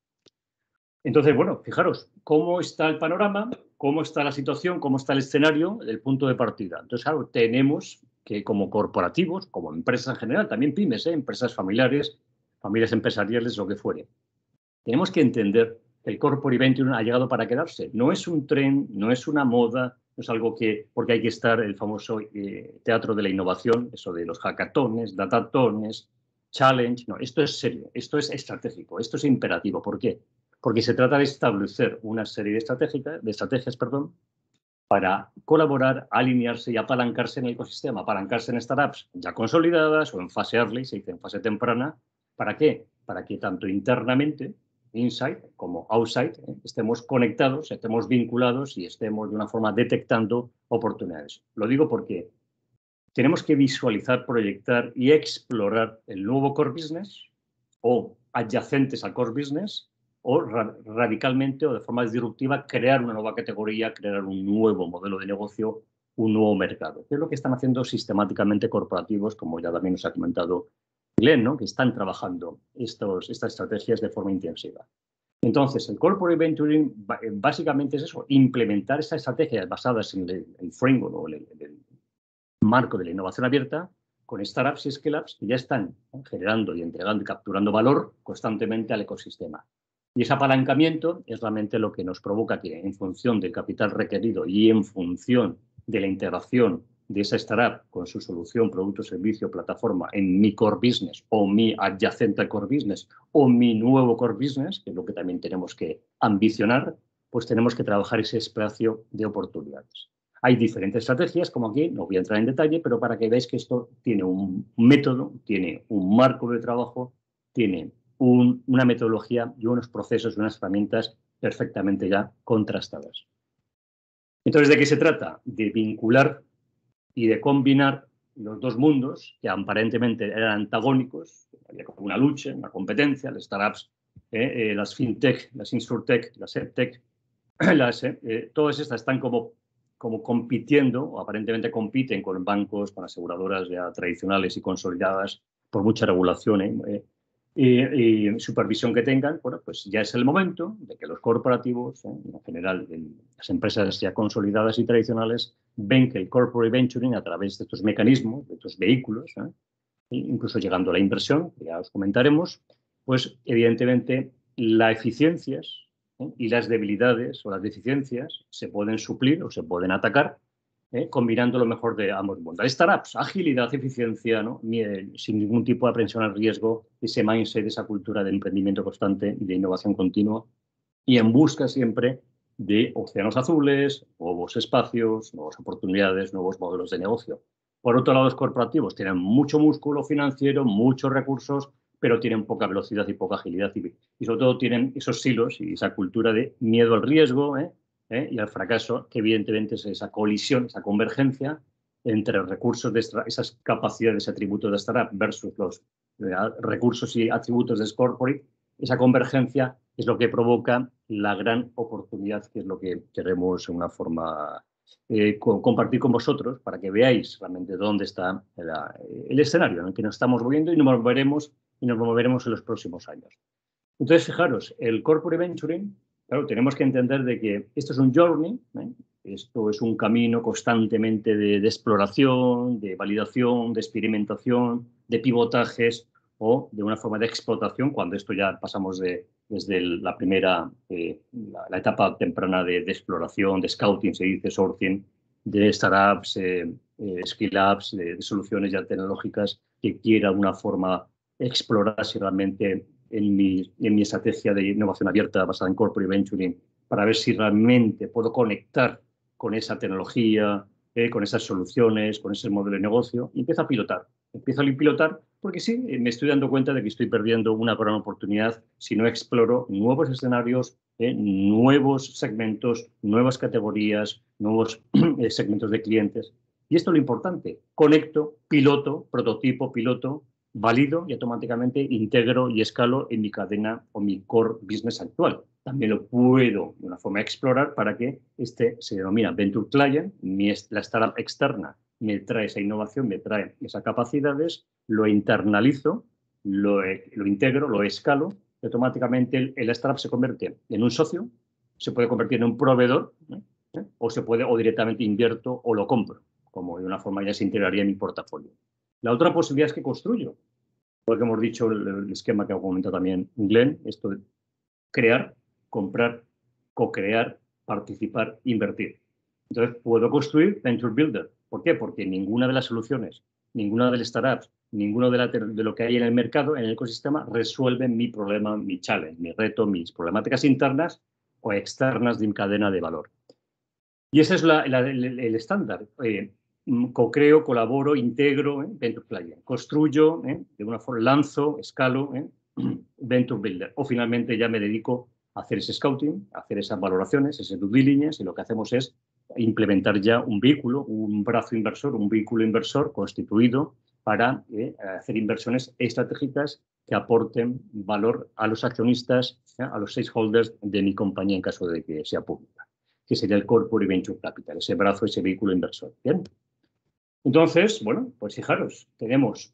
Entonces, bueno, fijaros cómo está el panorama. cómo está la situación, cómo está el escenario, el punto de partida. Entonces, claro, tenemos que como corporativos, como empresas en general, también pymes, empresas familiares, familias empresariales, lo que fuere, tenemos que entender que el Corporate Venture ha llegado para quedarse. No es un tren, no es una moda, no es algo que, porque hay que estar el famoso teatro de la innovación, eso de los hackatones, datatones, challenge. No, esto es serio, esto es estratégico, esto es imperativo. ¿Por qué? Porque se trata de establecer una serie de estrategias, para colaborar, alinearse y apalancarse en el ecosistema, apalancarse en startups ya consolidadas o en fase early, se dice en fase temprana. ¿Para qué? Para que tanto internamente, inside como outside, estemos conectados, estemos vinculados y estemos de una forma detectando oportunidades. Lo digo porque tenemos que visualizar, proyectar y explorar el nuevo core business o adyacentes al core business o radicalmente o de forma disruptiva crear una nueva categoría, crear un nuevo modelo de negocio, un nuevo mercado. Que es lo que están haciendo sistemáticamente corporativos, como ya también nos ha comentado Glenn, ¿no? Que están trabajando estas estrategias de forma intensiva. Entonces, el Corporate Venturing básicamente es eso, implementar esas estrategias basadas en el framework o el marco de la innovación abierta con startups y scale-ups que ya están generando y entregando y capturando valor constantemente al ecosistema. Y ese apalancamiento es realmente lo que nos provoca que, en función del capital requerido y en función de la integración de esa startup con su solución, producto, servicio, plataforma en mi core business o mi adyacente core business o mi nuevo core business, que es lo que también tenemos que ambicionar, pues tenemos que trabajar ese espacio de oportunidades. Hay diferentes estrategias, como aquí, no voy a entrar en detalle, pero para que veáis que esto tiene un método, tiene un marco de trabajo, tiene una metodología y unos procesos y unas herramientas perfectamente ya contrastadas. Entonces, ¿de qué se trata? De vincular y de combinar los dos mundos que aparentemente eran antagónicos, había como una lucha, una competencia, las startups, las fintech, las insurtech, las edtech, todas estas están como compitiendo, o aparentemente compiten con bancos, con aseguradoras ya tradicionales y consolidadas por mucha regulación y supervisión que tengan. Bueno, pues ya es el momento de que los corporativos, en general las empresas ya consolidadas y tradicionales, ven que el corporate venturing a través de estos mecanismos, de estos vehículos, incluso llegando a la inversión, que ya os comentaremos, pues evidentemente las eficiencias y las debilidades o las deficiencias se pueden suplir o se pueden atacar combinando lo mejor de ambos mundos. Startups, agilidad, eficiencia, ¿no? Sin ningún tipo de aprensión al riesgo, ese mindset, esa cultura de emprendimiento constante y de innovación continua y en busca siempre de océanos azules, nuevos espacios, nuevas oportunidades, nuevos modelos de negocio. Por otro lado, los corporativos tienen mucho músculo financiero, muchos recursos, pero tienen poca velocidad y poca agilidad y sobre todo tienen esos silos y esa cultura de miedo al riesgo y al fracaso, que evidentemente es esa colisión, esa convergencia entre recursos de esas capacidades y atributos de startup versus los recursos y atributos de corporate. Esa convergencia es lo que provoca la gran oportunidad, que es lo que queremos en una forma compartir con vosotros para que veáis realmente dónde está el escenario en el que nos estamos moviendo y nos moveremos en los próximos años. Entonces, fijaros, el corporate venturing, claro, tenemos que entender de que esto es un journey, esto es un camino constantemente de exploración, de validación, de experimentación, de pivotajes o de una forma de explotación, cuando esto ya pasamos desde la primera, la etapa temprana de exploración, de scouting, se dice sourcing, de startups, skill-ups, de soluciones ya tecnológicas que quiera de una forma explorar si realmente en mi estrategia de innovación abierta basada en corporate venturing para ver si realmente puedo conectar con esa tecnología, con esas soluciones, con ese modelo de negocio y empiezo a pilotar. Empiezo a pilotar porque sí, me estoy dando cuenta de que estoy perdiendo una gran oportunidad si no exploro nuevos escenarios, nuevos segmentos, nuevas categorías, nuevos segmentos de clientes. Y esto es lo importante. Conecto, piloto, prototipo, piloto, valido y automáticamente integro y escalo en mi cadena o mi core business actual. También lo puedo de una forma explorar para que se denomina Venture Client, la startup externa me trae esa innovación, me trae esas capacidades, lo internalizo, lo integro, lo escalo y automáticamente el startup se convierte en un socio, se puede convertir en un proveedor O se puede, o directamente invierto o lo compro, como de una forma ya se integraría en mi portafolio. La otra posibilidad es que construyo, porque hemos dicho el esquema que ha comentado también Glenn, esto de crear, comprar, co-crear, participar, invertir. Entonces, puedo construir Venture Builder. ¿Por qué? Porque ninguna de las soluciones, ninguna de las startups, ninguno de lo que hay en el mercado, en el ecosistema, resuelve mi problema, mi challenge, mi reto, mis problemáticas internas o externas de mi cadena de valor. Y ese es el estándar. Co-creo, colaboro, integro, Venture Client. Construyo, de una forma, lanzo, escalo, Venture Builder. O finalmente ya me dedico a hacer ese scouting, a hacer esas valoraciones, ese due diligence, y lo que hacemos es implementar ya un vehículo, un brazo inversor, un vehículo inversor constituido para hacer inversiones estratégicas que aporten valor a los accionistas, a los stakeholders de mi compañía en caso de que sea pública, que sería el Corporate Venture Capital, ese brazo, ese vehículo inversor. ¿Bien? Entonces, bueno, pues fijaros, tenemos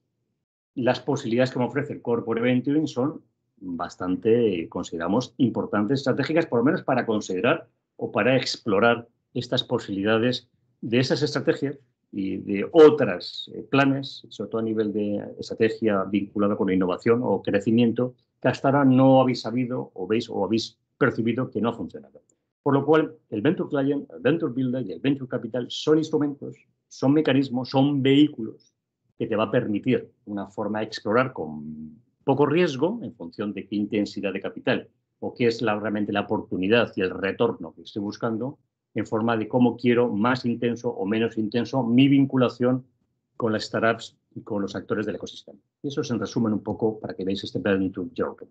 las posibilidades que me ofrece el Corporate Venturing son bastante, consideramos, importantes, estratégicas, por lo menos para considerar o para explorar estas posibilidades de esas estrategias y de otros planes, sobre todo a nivel de estrategia vinculada con la innovación o crecimiento, que hasta ahora no habéis sabido o veis o habéis percibido que no ha funcionado. Por lo cual, el Venture Client, el Venture Builder y el Venture Capital son instrumentos, son mecanismos, son vehículos que te va a permitir una forma de explorar con poco riesgo en función de qué intensidad de capital o qué es realmente la oportunidad y el retorno que estoy buscando, en forma de cómo quiero más intenso o menos intenso mi vinculación con las startups y con los actores del ecosistema. Y eso es en resumen un poco para que veáis este Venture Journey.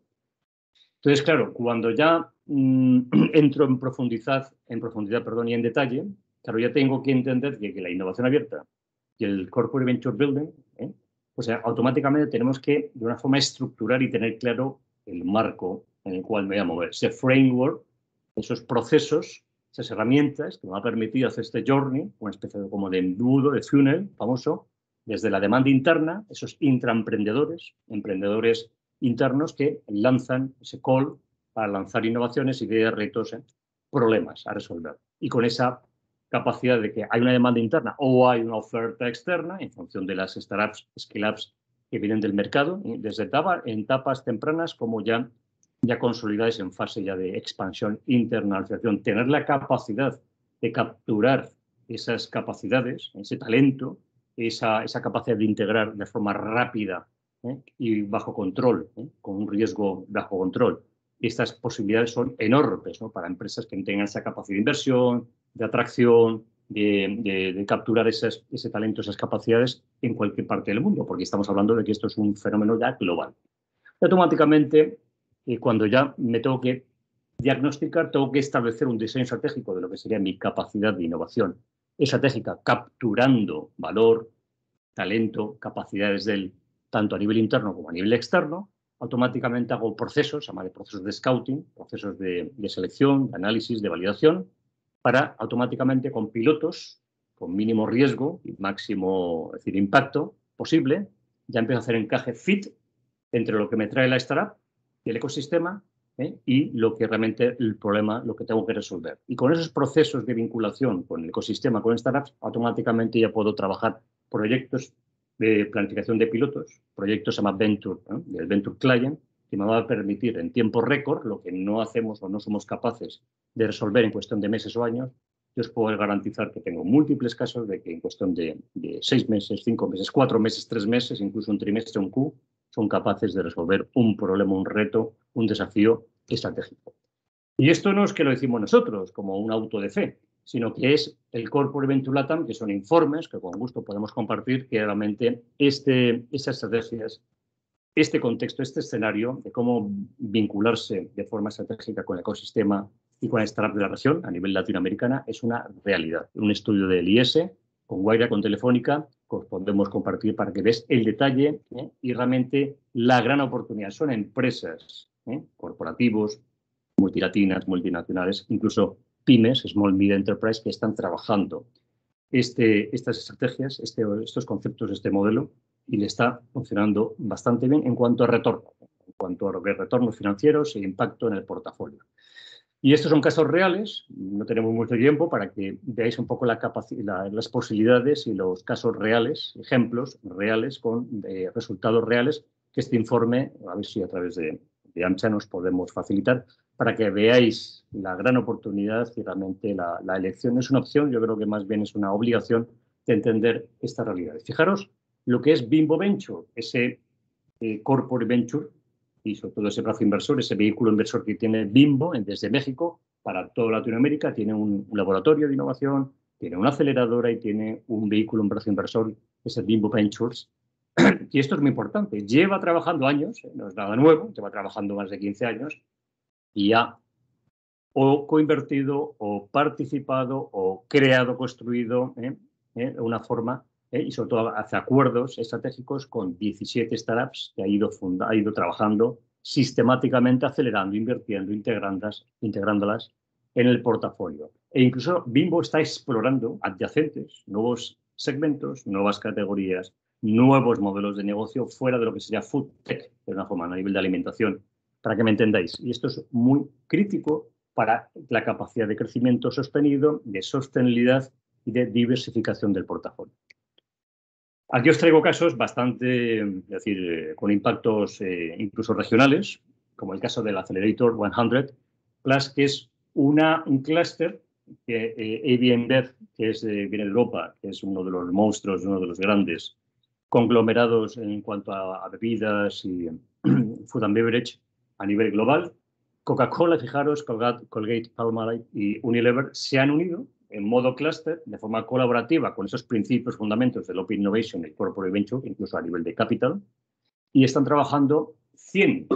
Entonces, claro, cuando ya entro en profundidad y en detalle, claro, ya tengo que entender que la innovación abierta y el Corporate Venture Building, pues automáticamente tenemos que, de una forma, estructurar y tener claro el marco en el cual me voy a mover. Ese framework, esos procesos, esas herramientas que me va a permitir hacer este journey, una especie de, como de embudo, de funnel famoso, desde la demanda interna, esos intraemprendedores, emprendedores internos que lanzan ese call para lanzar innovaciones, ideas, retos, problemas a resolver. Y con esa capacidad de que hay una demanda interna o hay una oferta externa en función de las startups, scale-ups que vienen del mercado, desde etapas tempranas como ya consolidadas en fase ya de expansión, internalización. Tener la capacidad de capturar esas capacidades, ese talento, esa capacidad de integrar de forma rápida y bajo control, con un riesgo bajo control. Estas posibilidades son enormes, ¿no?, para empresas que tengan esa capacidad de inversión, de atracción, de capturar ese talento, esas capacidades en cualquier parte del mundo, porque estamos hablando de que esto es un fenómeno ya global. Y automáticamente, cuando ya me tengo que diagnosticar, tengo que establecer un diseño estratégico de lo que sería mi capacidad de innovación estratégica, capturando valor, talento, capacidades tanto a nivel interno como a nivel externo. Automáticamente hago procesos, se llama de procesos de scouting, procesos de selección, de análisis, de validación, para automáticamente con pilotos, con mínimo riesgo y máximo, es decir, impacto posible, ya empiezo a hacer encaje fit entre lo que me trae la startup y el ecosistema y lo que realmente el problema, lo que tengo que resolver. Y con esos procesos de vinculación con el ecosistema, con startups, automáticamente ya puedo trabajar proyectos de planificación de pilotos, proyectos se llama Venture, del Venture Client, que me va a permitir en tiempo récord, lo que no hacemos o no somos capaces de resolver en cuestión de meses o años. Yo os puedo garantizar que tengo múltiples casos de que en cuestión de 6 meses, 5 meses, 4 meses, 3 meses, incluso un trimestre, un Q, son capaces de resolver un problema, un reto, un desafío estratégico. Y esto no es que lo decimos nosotros como un auto de fe, sino que es el Corporate Venture LATAM, que son informes que con gusto podemos compartir, que realmente esas estrategias, este contexto, este escenario de cómo vincularse de forma estratégica con el ecosistema y con la startup de la región a nivel latinoamericana es una realidad. Un estudio del IS, con Guaira, con Telefónica, os podemos compartir para que veáis el detalle y realmente la gran oportunidad. Son empresas, corporativos, multilatinas, multinacionales, incluso pymes, Small Medium Enterprise, que están trabajando estas estrategias, estos conceptos, este modelo, y le está funcionando bastante bien en cuanto a retorno, en cuanto a retornos financieros e impacto en el portafolio. Y estos son casos reales, no tenemos mucho tiempo para que veáis un poco las posibilidades y los casos reales, ejemplos reales con resultados reales que este informe, a ver si a través de AMCHA nos podemos facilitar, para que veáis la gran oportunidad y realmente la elección no es una opción, yo creo que más bien es una obligación de entender esta realidad. Fijaros lo que es Bimbo Venture, ese corporate venture, y sobre todo ese brazo inversor, ese vehículo inversor que tiene Bimbo desde México para toda Latinoamérica, tiene un laboratorio de innovación, tiene una aceleradora y tiene un vehículo, un brazo inversor, ese Bimbo Ventures. Y esto es muy importante. Lleva trabajando años, no es nada nuevo, lleva trabajando más de 15 años y ha o coinvertido o participado o creado, construido de una forma y sobre todo hace acuerdos estratégicos con 17 startups que ha ido trabajando sistemáticamente, acelerando, invirtiendo, integrándolas en el portafolio. E incluso Bimbo está explorando adyacentes, nuevos segmentos, nuevas categorías, nuevos modelos de negocio fuera de lo que sería food tech, de una forma a nivel de alimentación, para que me entendáis. Y esto es muy crítico para la capacidad de crecimiento sostenido, de sostenibilidad y de diversificación del portafolio. Aquí os traigo casos bastante, es decir, con impactos incluso regionales, como el caso del Accelerator 100 Plus, que es un clúster que AB InBev, que viene de Europa, que es uno de los monstruos, uno de los grandes conglomerados en cuanto a bebidas y food and beverage a nivel global. Coca-Cola, fijaros, Colgate, Palmolive y Unilever se han unido en modo clúster, de forma colaborativa, con esos principios fundamentos del Open Innovation y Corporate Venture, incluso a nivel de capital, y están trabajando 100.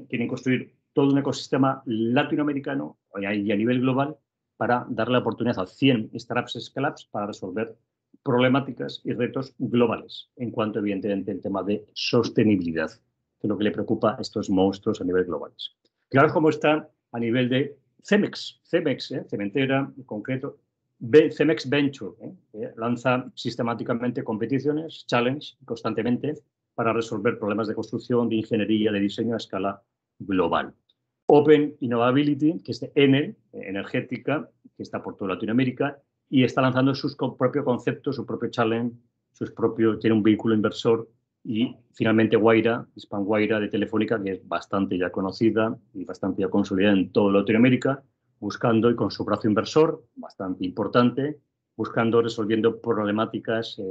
Quieren construir todo un ecosistema latinoamericano y a nivel global para darle la oportunidad a 100 startups scale-ups para resolver problemáticas y retos globales, en cuanto, evidentemente, al tema de sostenibilidad, que es lo que le preocupa a estos monstruos a nivel globales. Claro, como está a nivel de Cemex, cementera en concreto, Cemex Venture, lanza sistemáticamente competiciones, challenge, constantemente, para resolver problemas de construcción, de ingeniería, de diseño a escala global. Open Innovability, que es de Enel, energética, que está por toda Latinoamérica, y está lanzando sus propios conceptos, su propio challenge, tiene un vehículo inversor. Y finalmente Wayra, Hispan Wayra de Telefónica, que es bastante ya conocida y bastante ya consolidada en toda Latinoamérica, buscando y con su brazo inversor, bastante importante, buscando, resolviendo problemáticas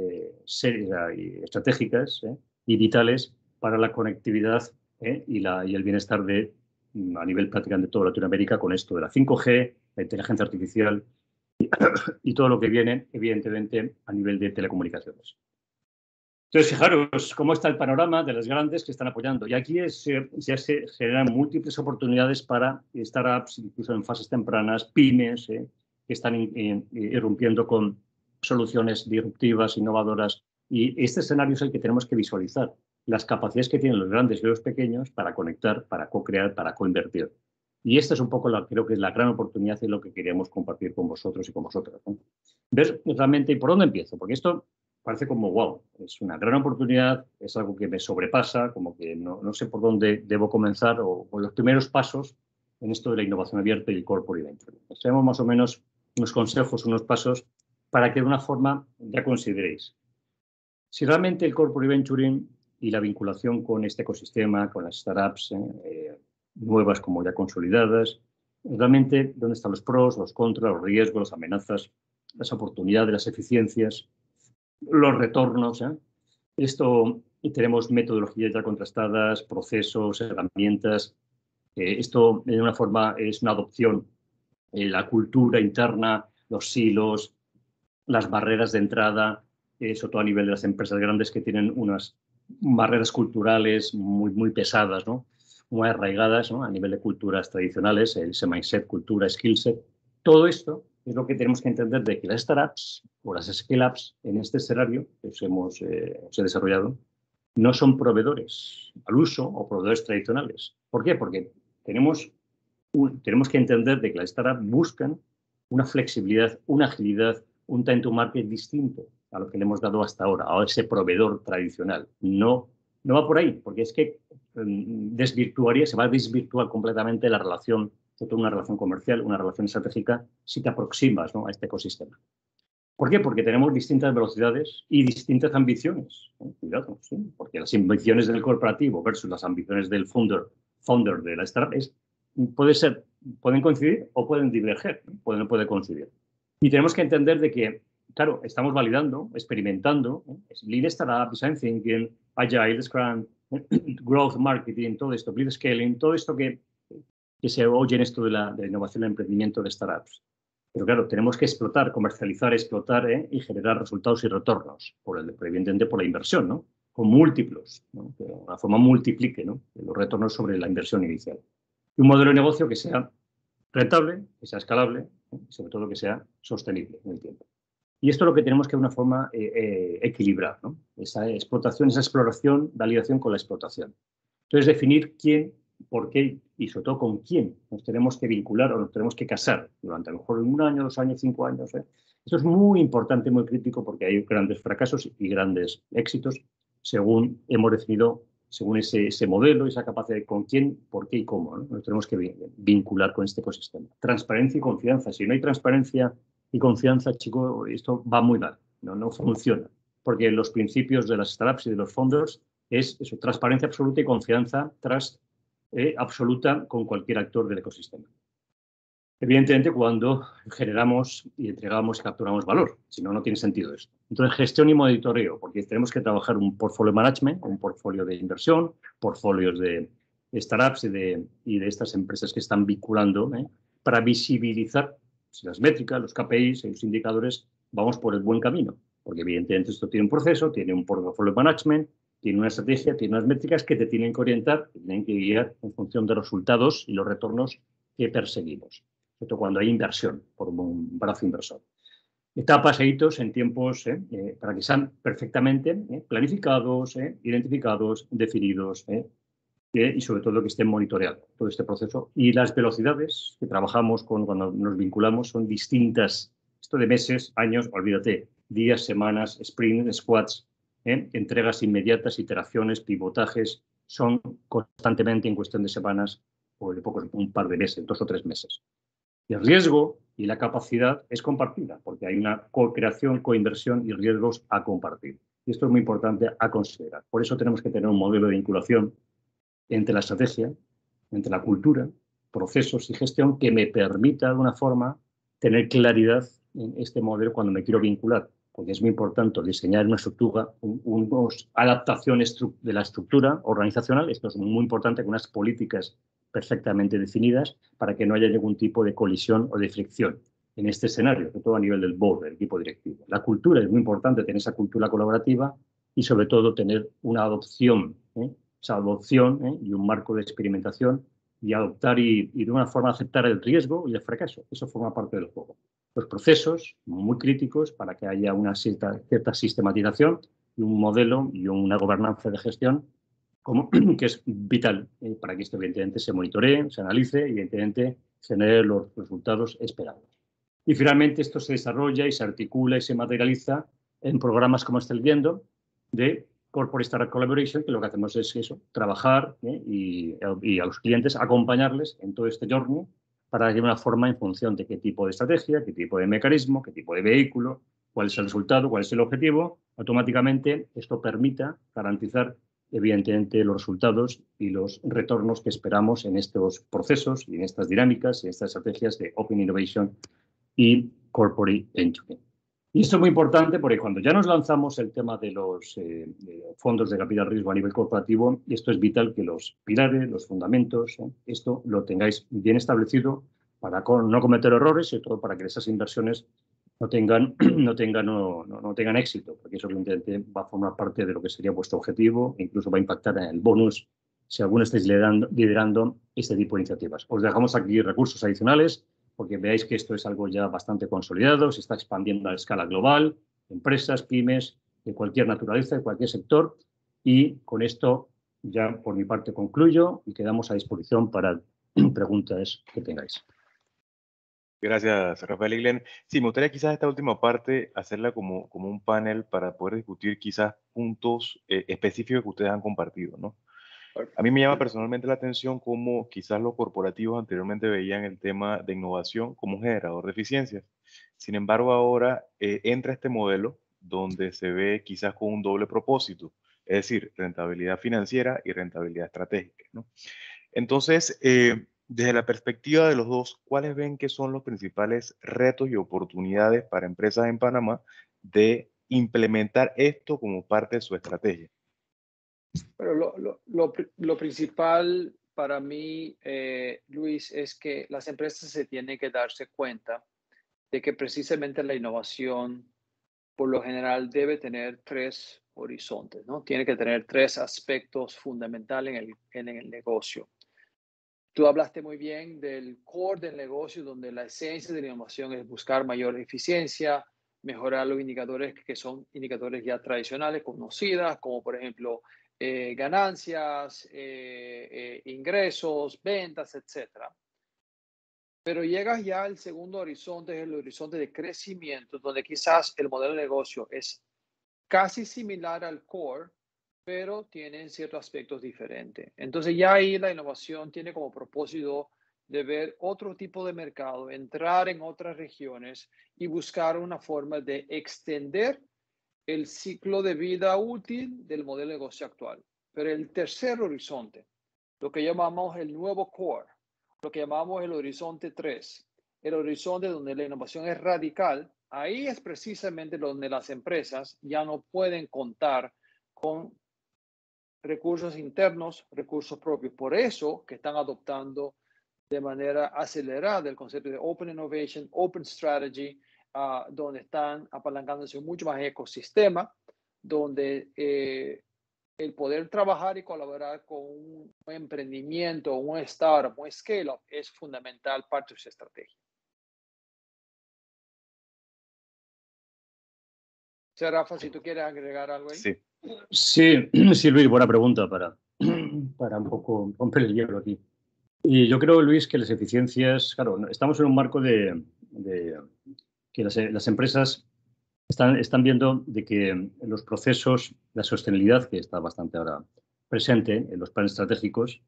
serias y estratégicas y vitales para la conectividad y el bienestar a nivel prácticamente de toda Latinoamérica con esto de la 5G, la inteligencia artificial y todo lo que viene, evidentemente, a nivel de telecomunicaciones. Entonces, fijaros cómo está el panorama de las grandes que están apoyando. Y aquí ya se generan múltiples oportunidades para startups, incluso en fases tempranas, pymes, que están irrumpiendo con soluciones disruptivas, innovadoras. Y este escenario es el que tenemos que visualizar. Las capacidades que tienen los grandes y los pequeños para conectar, para co-crear, para co-invertir. Y esta es un poco, creo que es la gran oportunidad y lo que queríamos compartir con vosotros y con vosotras, ¿no? Ver realmente, ¿y por dónde empiezo? Porque esto parece como, wow, es una gran oportunidad, es algo que me sobrepasa, como que no sé por dónde debo comenzar o los primeros pasos en esto de la innovación abierta y el corporate venture. Tenemos más o menos unos consejos, unos pasos para que de una forma ya consideréis. Si realmente el corporate venturing y la vinculación con este ecosistema, con las startups nuevas como ya consolidadas, realmente dónde están los pros, los contras, los riesgos, las amenazas, las oportunidades, las eficiencias, los retornos. Tenemos metodologías ya contrastadas, procesos, herramientas. Esto, de una forma, es una adopción. La cultura interna, los silos, las barreras de entrada, sobre todo a nivel de las empresas grandes que tienen unas barreras culturales muy pesadas, ¿no? Muy arraigadas, ¿no? A nivel de culturas tradicionales, ese mindset, cultura, skillset. Todo esto es lo que tenemos que entender de que las startups o las scale-ups en este escenario que os he desarrollado no son proveedores al uso o proveedores tradicionales. ¿Por qué? Porque tenemos que entender de que las startups buscan una flexibilidad, una agilidad, un time to market distinto a lo que le hemos dado hasta ahora, a ese proveedor tradicional. No va por ahí, porque es que se va a desvirtuar completamente la relación sobre todo una relación comercial, una relación estratégica, si te aproximas, ¿no?, a este ecosistema. ¿Por qué? Porque tenemos distintas velocidades y distintas ambiciones. Cuidado, ¿sí? Porque las ambiciones del corporativo versus las ambiciones del founder de la startup pueden coincidir o pueden diverger, ¿no? Pueden coincidir. Y tenemos que entender de que, claro, estamos validando, experimentando, Lean Startup, Design Thinking, Agile, Scrum, Growth Marketing, todo esto, Blitzscaling, todo esto que se oye en esto de la innovación y el emprendimiento de startups. Pero claro, tenemos que explotar, comercializar, explotar y generar resultados y retornos, evidentemente por la inversión, ¿no? Con múltiplos, ¿no? Que de una forma multiplique, ¿no?, los retornos sobre la inversión inicial. Y un modelo de negocio que sea rentable, que sea escalable, y sobre todo que sea sostenible en el tiempo. Y esto es lo que tenemos que de una forma equilibrar, ¿no? Esa explotación, esa exploración, validación con la explotación. Entonces, definir quién, por qué y sobre todo con quién nos tenemos que vincular o nos tenemos que casar durante a lo mejor 1 año, 2 años, 5 años. Esto es muy importante, muy crítico, porque hay grandes fracasos y grandes éxitos según hemos definido, según ese modelo, esa capacidad de con quién, por qué y cómo, ¿no? Nos tenemos que vincular con este ecosistema. Transparencia y confianza. Si no hay transparencia y confianza, chico, esto va muy mal, no funciona. Porque los principios de las startups y de los founders es eso, transparencia absoluta y confianza absoluta con cualquier actor del ecosistema. Evidentemente, cuando generamos y entregamos y capturamos valor, si no, no tiene sentido esto. Entonces, gestión y monitoreo, porque tenemos que trabajar un portfolio management, un portfolio de inversión, portfolios de startups y de estas empresas que están vinculando, para visibilizar si las métricas, los KPIs y los indicadores vamos por el buen camino. Porque evidentemente esto tiene un proceso, tiene un portfolio management, tiene una estrategia, tiene unas métricas que te tienen que orientar, te tienen que guiar en función de los resultados y los retornos que perseguimos. Esto cuando hay inversión por un brazo inversor. Etapas e hitos en tiempos para que sean perfectamente planificados, identificados, definidos y sobre todo que estén monitoreando todo este proceso. Y las velocidades que trabajamos cuando nos vinculamos son distintas. Esto de meses, años, olvídate, días, semanas, sprints, squads, entregas inmediatas, iteraciones, pivotajes, son constantemente en cuestión de semanas o de pocos, un par de meses, 2 o 3 meses. Y el riesgo y la capacidad es compartida, porque hay una co-creación, co-inversión y riesgos a compartir. Y esto es muy importante a considerar. Por eso tenemos que tener un modelo de vinculación entre la estrategia, entre la cultura, procesos y gestión que me permita de alguna forma tener claridad en este modelo cuando me quiero vincular, porque es muy importante diseñar una estructura, unas adaptaciones de la estructura organizacional. Esto es muy importante, con unas políticas perfectamente definidas para que no haya ningún tipo de colisión o de fricción en este escenario, sobre todo a nivel del board, del equipo directivo. La cultura es muy importante, tener esa cultura colaborativa y sobre todo tener una adopción, esa adopción y un marco de experimentación y adoptar y de una forma aceptar el riesgo y el fracaso. Eso forma parte del juego. Los procesos muy críticos para que haya una cierta sistematización y un modelo y una gobernanza de gestión que es vital para que esto evidentemente se monitoree, se analice y evidentemente genere los resultados esperados. Y finalmente esto se desarrolla y se articula y se materializa en programas como estáis viendo de Corporate Startup Collaboration, que lo que hacemos es eso, trabajar y a los clientes acompañarles en todo este journey para que de una forma en función de qué tipo de estrategia, qué tipo de mecanismo, qué tipo de vehículo, cuál es el resultado, cuál es el objetivo, automáticamente esto permita garantizar evidentemente los resultados y los retornos que esperamos en estos procesos y en estas dinámicas y en estas estrategias de Open Innovation y Corporate Engineering. Y esto es muy importante porque cuando ya nos lanzamos el tema de los fondos de capital riesgo a nivel corporativo, esto es vital que los pilares, los fundamentos, esto lo tengáis bien establecido para no cometer errores y todo para que esas inversiones no tengan éxito, porque eso evidentemente va a formar parte de lo que sería vuestro objetivo e incluso va a impactar en el bonus si alguno estáis liderando este tipo de iniciativas. Os dejamos aquí recursos adicionales porque veáis que esto es algo ya bastante consolidado, se está expandiendo a escala global, empresas, pymes, de cualquier naturaleza, de cualquier sector, y con esto ya por mi parte concluyo y quedamos a disposición para preguntas que tengáis. Gracias, Rafael y Glenn. Sí, me gustaría quizás esta última parte hacerla como un panel para poder discutir quizás puntos específicos que ustedes han compartido, ¿no? A mí me llama personalmente la atención cómo quizás los corporativos anteriormente veían el tema de innovación como un generador de eficiencias. Sin embargo, ahora entra este modelo donde se ve quizás con un doble propósito, es decir, rentabilidad financiera y rentabilidad estratégica, ¿no? Entonces, desde la perspectiva de los dos, ¿cuáles ven que son los principales retos y oportunidades para empresas en Panamá de implementar esto como parte de su estrategia? Pero lo principal para mí, Luis, es que las empresas se tienen que darse cuenta de que precisamente la innovación, por lo general, debe tener tres horizontes, ¿no? Tiene que tener tres aspectos fundamentales en el negocio. Tú hablaste muy bien del core del negocio, donde la esencia de la innovación es buscar mayor eficiencia, mejorar los indicadores que son indicadores ya tradicionales, conocidas, como por ejemplo ganancias, ingresos, ventas, etcétera. Pero llegas ya al segundo horizonte, es el horizonte de crecimiento, donde quizás el modelo de negocio es casi similar al core, pero tienen ciertos aspectos diferentes. Entonces ya ahí la innovación tiene como propósito de ver otro tipo de mercado, entrar en otras regiones y buscar una forma de extender el ciclo de vida útil del modelo de negocio actual. Pero el tercer horizonte, lo que llamamos el nuevo core, lo que llamamos el horizonte 3, el horizonte donde la innovación es radical, ahí es precisamente donde las empresas ya no pueden contar con recursos internos, recursos propios. Por eso que están adoptando de manera acelerada el concepto de Open Innovation, Open Strategy, donde están apalancándose mucho más en ecosistema, donde el poder trabajar y colaborar con un emprendimiento, un startup, un scale-up es fundamental parte de su estrategia. O sea, Rafa, si tú quieres agregar algo ahí. Sí. Sí, sí, Luis, buena pregunta para un poco romper el hielo aquí. Y yo creo, Luis, que las eficiencias, claro, estamos en un marco de que las empresas están viendo de que los procesos, la sostenibilidad, que está bastante ahora presente en los planes estratégicos,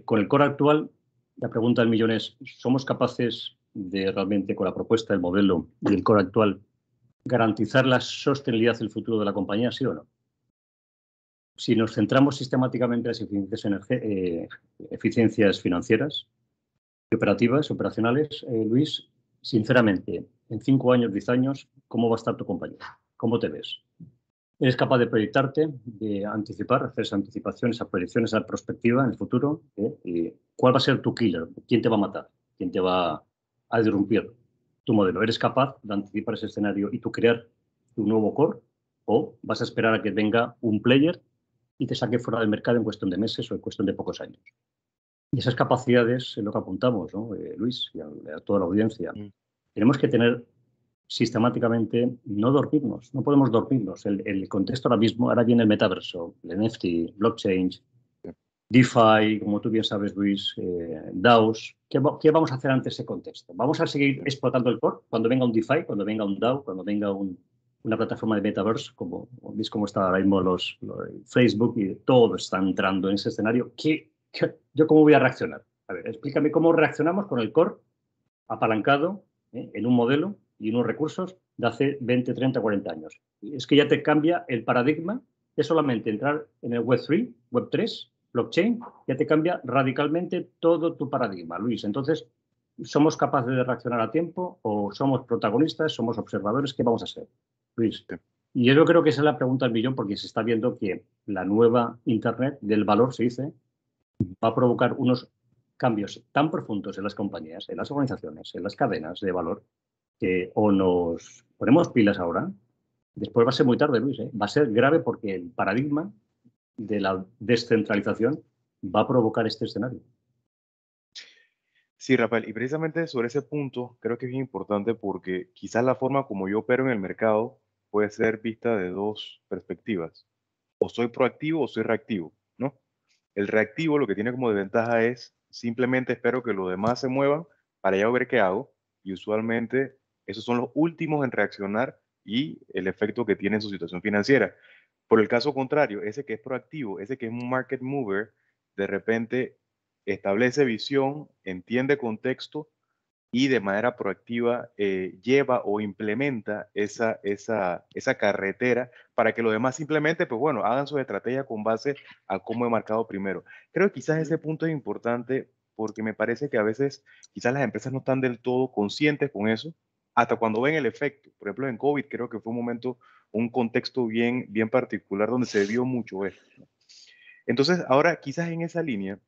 con el core actual, la pregunta del millón es, ¿somos capaces de realmente, con la propuesta, el modelo y el core actual, garantizar la sostenibilidad del futuro de la compañía, sí o no? Si nos centramos sistemáticamente en las eficiencias financieras y operacionales, Luis, sinceramente, en 5 años, 10 años, ¿cómo va a estar tu compañía? ¿Cómo te ves? ¿Eres capaz de proyectarte, de anticipar, hacer esa anticipación, esa proyección, esa perspectiva en el futuro? ¿Y cuál va a ser tu killer? ¿Quién te va a matar? ¿Quién te va a disrumpir tu modelo? ¿Eres capaz de anticipar ese escenario y tú crear tu nuevo core? ¿O vas a esperar a que venga un player y te saque fuera del mercado en cuestión de meses o en cuestión de pocos años? Y esas capacidades es lo que apuntamos, ¿no? Luis, y a toda la audiencia. Tenemos que tener sistemáticamente, no dormirnos, no podemos dormirnos. El contexto ahora viene el metaverso, el NFT, blockchain, DeFi, como tú bien sabes, Luis, DAOs. ¿Qué vamos a hacer ante ese contexto? ¿Vamos a seguir explotando el core cuando venga un DeFi, cuando venga un DAO, cuando venga una plataforma de metaverso, como veis cómo está ahora mismo los Facebook y todo está entrando en ese escenario? ¿Yo cómo voy a reaccionar? A ver, explícame cómo reaccionamos con el core apalancado en un modelo y unos recursos de hace 20, 30, 40 años. Es que ya te cambia el paradigma, es solamente entrar en el Web3, Web3, blockchain, ya te cambia radicalmente todo tu paradigma, Luis. Entonces, ¿somos capaces de reaccionar a tiempo o somos protagonistas, somos observadores? ¿Qué vamos a hacer, Luis? Y yo creo que esa es la pregunta del millón, porque se está viendo que la nueva Internet del valor, se dice, va a provocar unos cambios tan profundos en las compañías, en las organizaciones, en las cadenas de valor, que o nos ponemos pilas ahora, después va a ser muy tarde, Luis, va a ser grave porque el paradigma de la descentralización va a provocar este escenario. Sí, Rafael, y precisamente sobre ese punto creo que es bien importante porque quizás la forma como yo opero en el mercado puede ser vista de dos perspectivas. O soy proactivo o soy reactivo, ¿no? El reactivo lo que tiene como desventaja es simplemente espero que los demás se muevan para ya ver qué hago y usualmente esos son los últimos en reaccionar y el efecto que tiene en su situación financiera. Por el caso contrario, ese que es proactivo, ese que es un market mover, de repente establece visión, entiende contexto y de manera proactiva lleva o implementa esa carretera para que los demás simplemente, pues bueno, hagan su estrategia con base a cómo he marcado primero. Creo que quizás ese punto es importante porque me parece que a veces quizás las empresas no están del todo conscientes con eso, hasta cuando ven el efecto. Por ejemplo, en COVID creo que fue un momento, un contexto bien particular donde se vio mucho esto, ¿no? Entonces, ahora quizás en esa línea,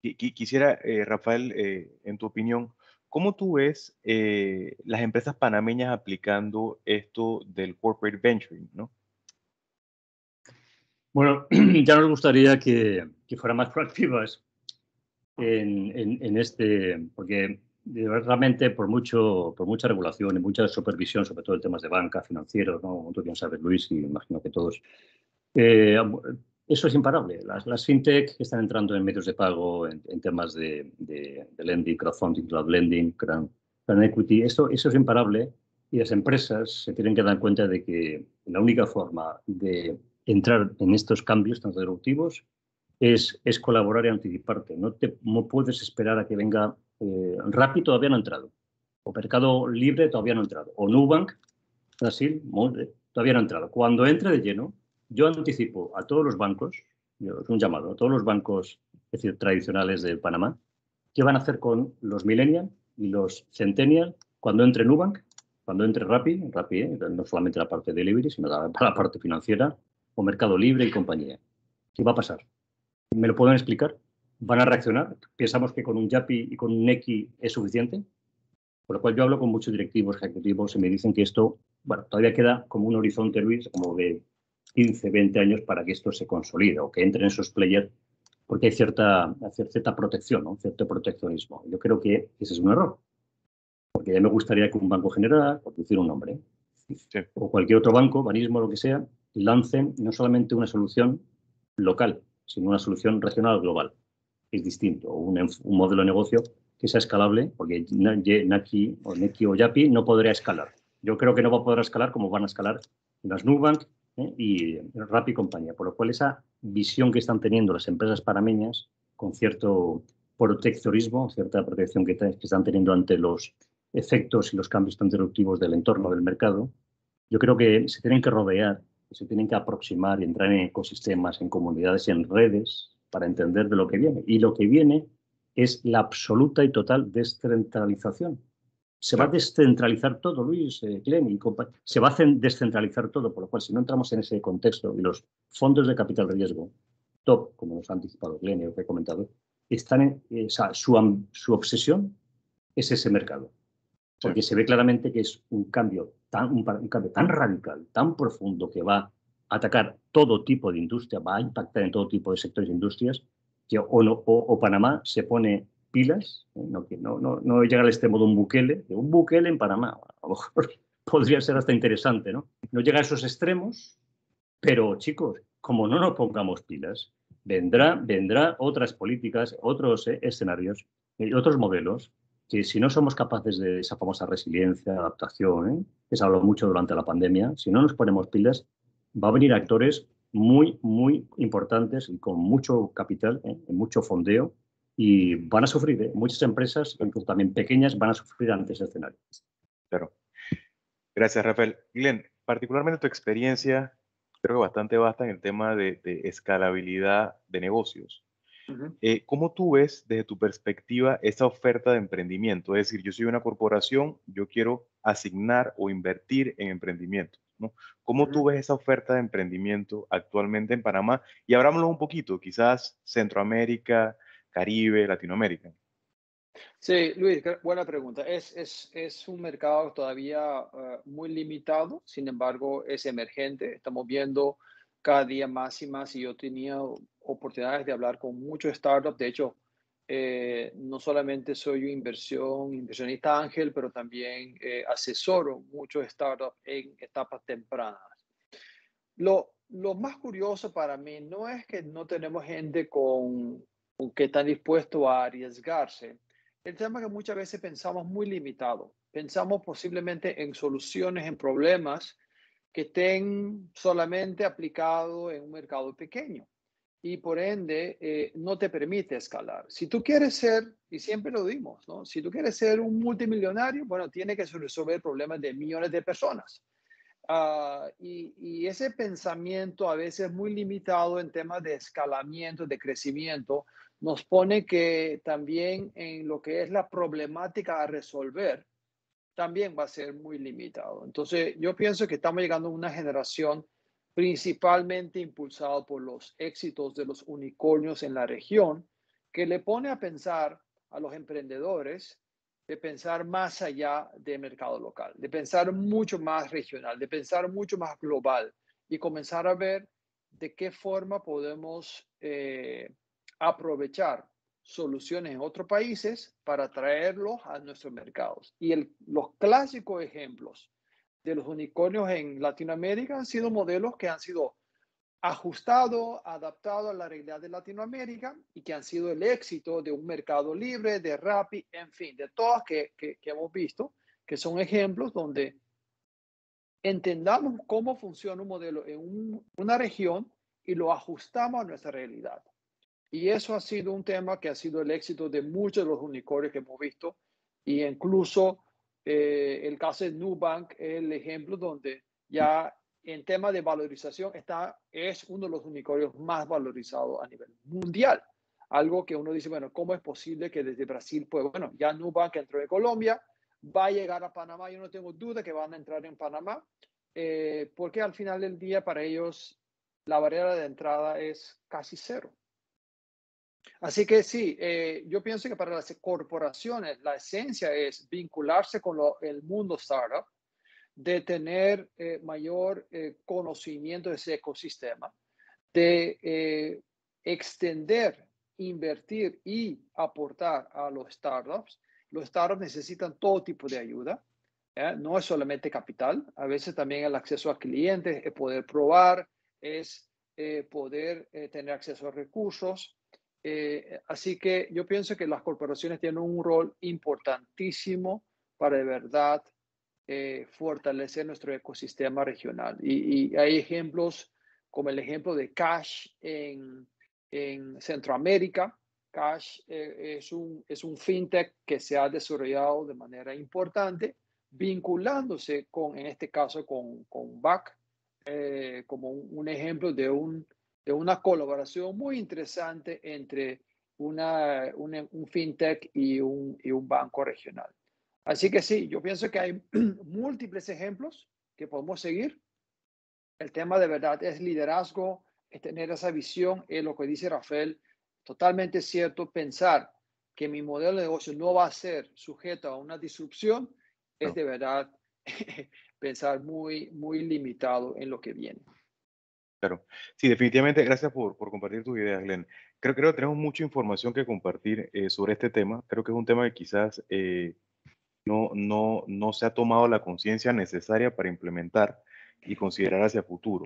quisiera, Rafael, en tu opinión, ¿cómo tú ves las empresas panameñas aplicando esto del corporate venturing, ¿no? Bueno, ya nos gustaría que fueran más proactivas en este, porque realmente por mucha regulación y mucha supervisión, sobre todo en temas de banca, financieros, ¿no? Tú bien sabes, Luis, y imagino que todos, eso es imparable. Las fintech están entrando en medios de pago, en temas de lending, crowdfunding, cloud lending, crowd equity. Eso es imparable y las empresas se tienen que dar cuenta de que la única forma de entrar en estos cambios tan disruptivos es colaborar y anticiparte. No puedes esperar a que venga Rappi, todavía no ha entrado. O Mercado Libre todavía no ha entrado. O Nubank, Brasil, todavía no ha entrado. Cuando entre de lleno, yo anticipo a todos los bancos, es un llamado, a todos los bancos, es decir, tradicionales de Panamá, qué van a hacer con los millennials y los centennials cuando entre Nubank, cuando entre Rappi, no solamente la parte de delivery, sino la parte financiera, o Mercado Libre y compañía. ¿Qué va a pasar? ¿Me lo pueden explicar? ¿Van a reaccionar? ¿Pensamos que con un Yapi y con un Neki es suficiente? Por lo cual yo hablo con muchos directivos, ejecutivos, y me dicen que esto, bueno, todavía queda como un horizonte, Luis, como de 15, 20 años para que esto se consolide o que entren esos players, porque hay cierta protección, ¿no? Cierto proteccionismo. Yo creo que ese es un error, porque ya me gustaría que un banco general, por decir un nombre, Sí. o cualquier otro banco, banismo, lo que sea, lancen no solamente una solución local, sino una solución regional o global. Es distinto, un modelo de negocio que sea escalable, porque Neki o Yapi no podría escalar. Yo creo que no va a poder escalar como van a escalar las Nubank y Rappi y compañía. Por lo cual, esa visión que están teniendo las empresas panameñas con cierto proteccionismo, cierta protección que están teniendo ante los efectos y los cambios tan disruptivos del entorno del mercado, yo creo que se tienen que rodear, se tienen que aproximar y entrar en ecosistemas, en comunidades y en redes para entender de lo que viene. Y lo que viene es la absoluta y total descentralización. Se va a descentralizar todo, Luis, Glenn y compañía. Se va a descentralizar todo, por lo cual, si no entramos en ese contexto y los fondos de capital riesgo, top, como nos ha anticipado Glenn y lo que he comentado, están o sea, su obsesión es ese mercado. Porque se ve claramente que es un cambio tan radical, tan profundo, que va a atacar todo tipo de industria, va a impactar en todo tipo de sectores e industrias, que o Panamá se pone pilas, no llega al extremo de un Bukele en Panamá. A lo mejor podría ser hasta interesante, ¿no? No llega a esos extremos, pero chicos, como no nos pongamos pilas, vendrá otras políticas, otros escenarios, otros modelos, que si no somos capaces de esa famosa resiliencia, adaptación, que se habló mucho durante la pandemia, si no nos ponemos pilas, va a venir actores muy, muy importantes y con mucho capital, mucho fondeo, y van a sufrir. Muchas empresas, incluso también pequeñas, van a sufrir ante ese escenario. Claro. Gracias, Rafael. Glenn, particularmente tu experiencia, creo que bastante vasta en el tema de escalabilidad de negocios. ¿Cómo tú ves desde tu perspectiva esa oferta de emprendimiento? Es decir, yo soy una corporación, yo quiero asignar o invertir en emprendimiento, ¿no? ¿Cómo tú ves esa oferta de emprendimiento actualmente en Panamá? Y abrámoslo un poquito, quizás Centroamérica, Caribe, Latinoamérica. Sí, Luis, buena pregunta. Es un mercado todavía muy limitado, sin embargo, es emergente. Estamos viendo cada día más y más, y yo tenía oportunidades de hablar con muchos startups. De hecho, no solamente soy inversionista ángel, pero también asesoro muchos startups en etapas tempranas. Lo más curioso para mí no es que no tenemos gente con que está dispuesto a arriesgarse. El tema es que muchas veces pensamos muy limitado. Pensamos posiblemente en soluciones, en problemas que estén solamente aplicados en un mercado pequeño y por ende no te permite escalar. Si tú quieres ser, y siempre lo dimos, ¿no? Si tú quieres ser un multimillonario, bueno, tiene que resolver problemas de millones de personas. Y ese pensamiento a veces muy limitado en temas de escalamiento, de crecimiento, nos pone que también en lo que es la problemática a resolver, también va a ser muy limitado. Entonces, yo pienso que estamos llegando a una generación principalmente impulsado por los éxitos de los unicornios en la región, que le pone a pensar a los emprendedores de pensar más allá del mercado local, de pensar mucho más regional, de pensar mucho más global y comenzar a ver de qué forma podemos aprovechar soluciones en otros países para traerlos a nuestros mercados. Y los clásicos ejemplos de los unicornios en Latinoamérica han sido modelos que han sido ajustados, adaptados a la realidad de Latinoamérica y que han sido el éxito de un mercado libre, de Rappi, en fin, de todas que hemos visto, que son ejemplos donde entendamos cómo funciona un modelo en una región y lo ajustamos a nuestra realidad. Y eso ha sido un tema que ha sido el éxito de muchos de los unicornios que hemos visto. Y incluso el caso de Nubank es el ejemplo donde ya en tema de valorización es uno de los unicornios más valorizados a nivel mundial. Algo que uno dice, bueno, ¿cómo es posible que desde Brasil, pues bueno, ya Nubank entró en Colombia, va a llegar a Panamá? Yo no tengo duda que van a entrar en Panamá, porque al final del día para ellos la barrera de entrada es casi cero. Así que sí, yo pienso que para las corporaciones la esencia es vincularse con el mundo startup, de tener mayor conocimiento de ese ecosistema, de extender, invertir y aportar a los startups. Los startups necesitan todo tipo de ayuda. No es solamente capital, a veces también el acceso a clientes, es poder probar, es poder tener acceso a recursos. Así que yo pienso que las corporaciones tienen un rol importantísimo para de verdad fortalecer nuestro ecosistema regional. Y hay ejemplos como el ejemplo de Cash en Centroamérica. Cash es un fintech que se ha desarrollado de manera importante, vinculándose con, en este caso, con BAC, como un ejemplo de una colaboración muy interesante entre un fintech y un banco regional. Así que sí, yo pienso que hay múltiples ejemplos que podemos seguir. El tema de verdad es liderazgo, es tener esa visión, es lo que dice Rafael, totalmente cierto. Pensar que mi modelo de negocio no va a ser sujeto a una disrupción es de verdad pensar muy, muy limitado en lo que viene. Claro. Sí, definitivamente, gracias por compartir tus ideas, Glenn. Creo que tenemos mucha información que compartir sobre este tema. Creo que es un tema que quizás no se ha tomado la conciencia necesaria para implementar y considerar hacia futuro.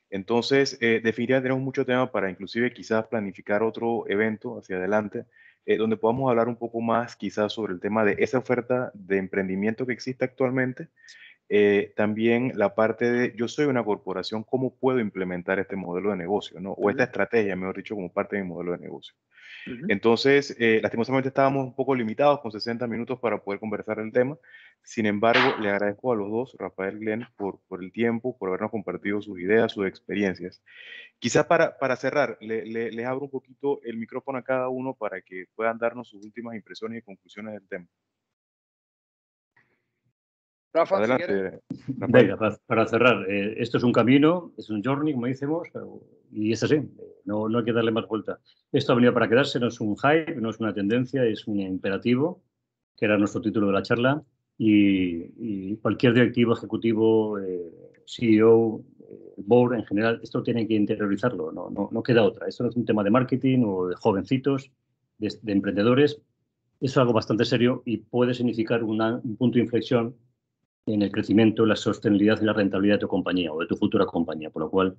Entonces, definitivamente tenemos mucho tema para inclusive quizás planificar otro evento hacia adelante, donde podamos hablar un poco más quizás sobre el tema de esa oferta de emprendimiento que existe actualmente. También la parte de, yo soy una corporación, ¿cómo puedo implementar este modelo de negocio, ¿no? O esta estrategia, mejor dicho, como parte de mi modelo de negocio. Entonces, lastimosamente estábamos un poco limitados con 60 minutos para poder conversar el tema. Sin embargo, le agradezco a los dos, Rafael y Glenn, por el tiempo, por habernos compartido sus ideas, sus experiencias. Quizás para cerrar, les abro un poquito el micrófono a cada uno para que puedan darnos sus últimas impresiones y conclusiones del tema. Rafa, adelante. Si venga, para cerrar, esto es un camino, es un journey, como decimos, y es así, no hay que darle más vuelta. Esto ha venido para quedarse, no es un hype, no es una tendencia, es un imperativo, que era nuestro título de la charla, y cualquier directivo, ejecutivo, CEO, board en general, esto tiene que interiorizarlo, no queda otra. Esto no es un tema de marketing o de jovencitos, de emprendedores, es algo bastante serio y puede significar un punto de inflexión en el crecimiento, la sostenibilidad y la rentabilidad de tu compañía o de tu futura compañía. Por lo cual,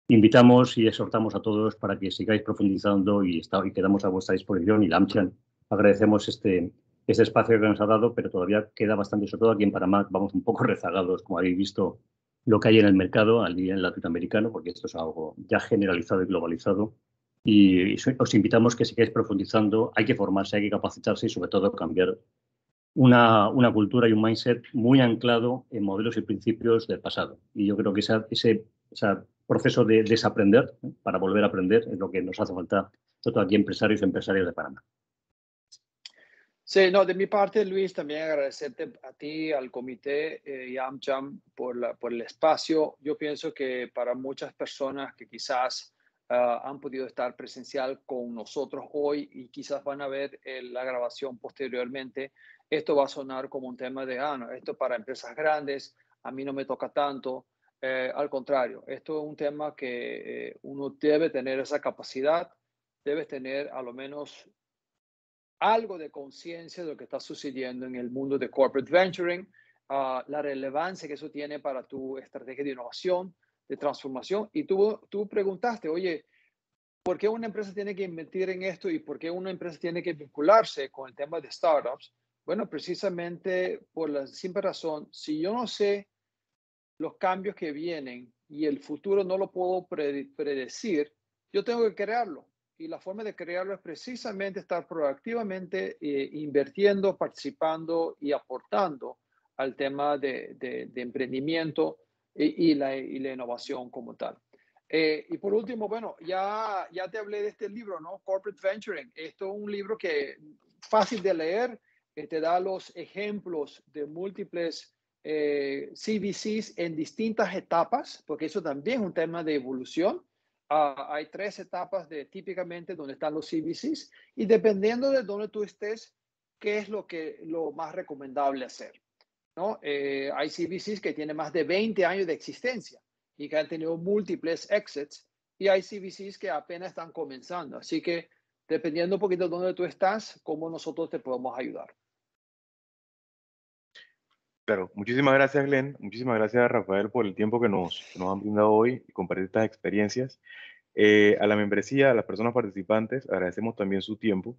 invitamos y exhortamos a todos para que sigáis profundizando y quedamos a vuestra disposición. Y la AmCham, agradecemos este espacio que nos ha dado, pero todavía queda bastante, sobre todo aquí en Panamá, vamos un poco rezagados, como habéis visto, lo que hay en el mercado al día en latinoamericano, porque esto es algo ya generalizado y globalizado. Y os invitamos que sigáis profundizando. Hay que formarse, hay que capacitarse y sobre todo cambiar una cultura y un mindset muy anclado en modelos y principios del pasado. Y yo creo que ese proceso de desaprender, para volver a aprender, es lo que nos hace falta, sobre todo aquí empresarios y empresarias de Panamá. Sí, no, de mi parte, Luis, también agradecerte a ti, al comité y a AmCham por el espacio. Yo pienso que para muchas personas que quizás han podido estar presencial con nosotros hoy y quizás van a ver la grabación posteriormente, esto va a sonar como un tema de, no, esto para empresas grandes, a mí no me toca tanto. Al contrario, esto es un tema que uno debe tener esa capacidad, debes tener a lo menos algo de conciencia de lo que está sucediendo en el mundo de corporate venturing, la relevancia que eso tiene para tu estrategia de innovación, de transformación. Y tú preguntaste, oye, ¿por qué una empresa tiene que invertir en esto y por qué una empresa tiene que vincularse con el tema de startups? Bueno, precisamente por la simple razón, si yo no sé los cambios que vienen y el futuro no lo puedo predecir, yo tengo que crearlo. Y la forma de crearlo es precisamente estar proactivamente invirtiendo, participando y aportando al tema de emprendimiento y la innovación como tal. Y por último, bueno, ya te hablé de este libro, ¿no? Corporate Venturing. Esto es un libro que fácil de leer, te da los ejemplos de múltiples CVCs en distintas etapas, porque eso también es un tema de evolución. Hay 3 etapas típicamente donde están los CVCs y dependiendo de dónde tú estés, qué es lo más recomendable hacer, ¿no? Hay CVCs que tienen más de 20 años de existencia y que han tenido múltiples exits y hay CVCs que apenas están comenzando. Así que dependiendo un poquito de dónde tú estás, cómo nosotros te podemos ayudar. Claro, muchísimas gracias, Glenn. Muchísimas gracias, Rafael, por el tiempo que nos han brindado hoy y compartir estas experiencias. A la membresía, a las personas participantes, agradecemos también su tiempo.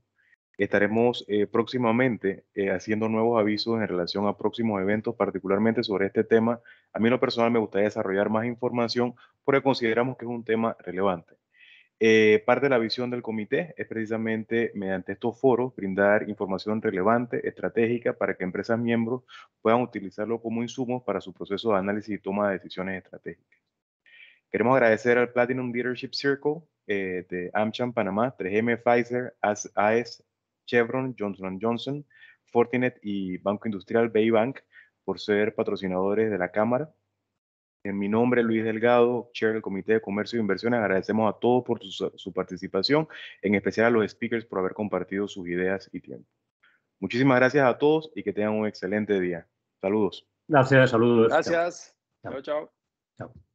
Estaremos próximamente haciendo nuevos avisos en relación a próximos eventos, particularmente sobre este tema. A mí en lo personal me gustaría desarrollar más información porque consideramos que es un tema relevante. Parte de la visión del comité es precisamente mediante estos foros brindar información relevante, estratégica, para que empresas miembros puedan utilizarlo como insumos para su proceso de análisis y toma de decisiones estratégicas. Queremos agradecer al Platinum Leadership Circle de AmCham Panamá, 3M, Pfizer, AES, Chevron, Johnson & Johnson, Fortinet y Banco Industrial Baybank por ser patrocinadores de la Cámara. En mi nombre, Luis Delgado, Chair del Comité de Comercio e Inversiones, agradecemos a todos por su participación, en especial a los speakers por haber compartido sus ideas y tiempo. Muchísimas gracias a todos y que tengan un excelente día. Saludos. Gracias, saludos. Gracias. Chao. Chao, chao. Chao.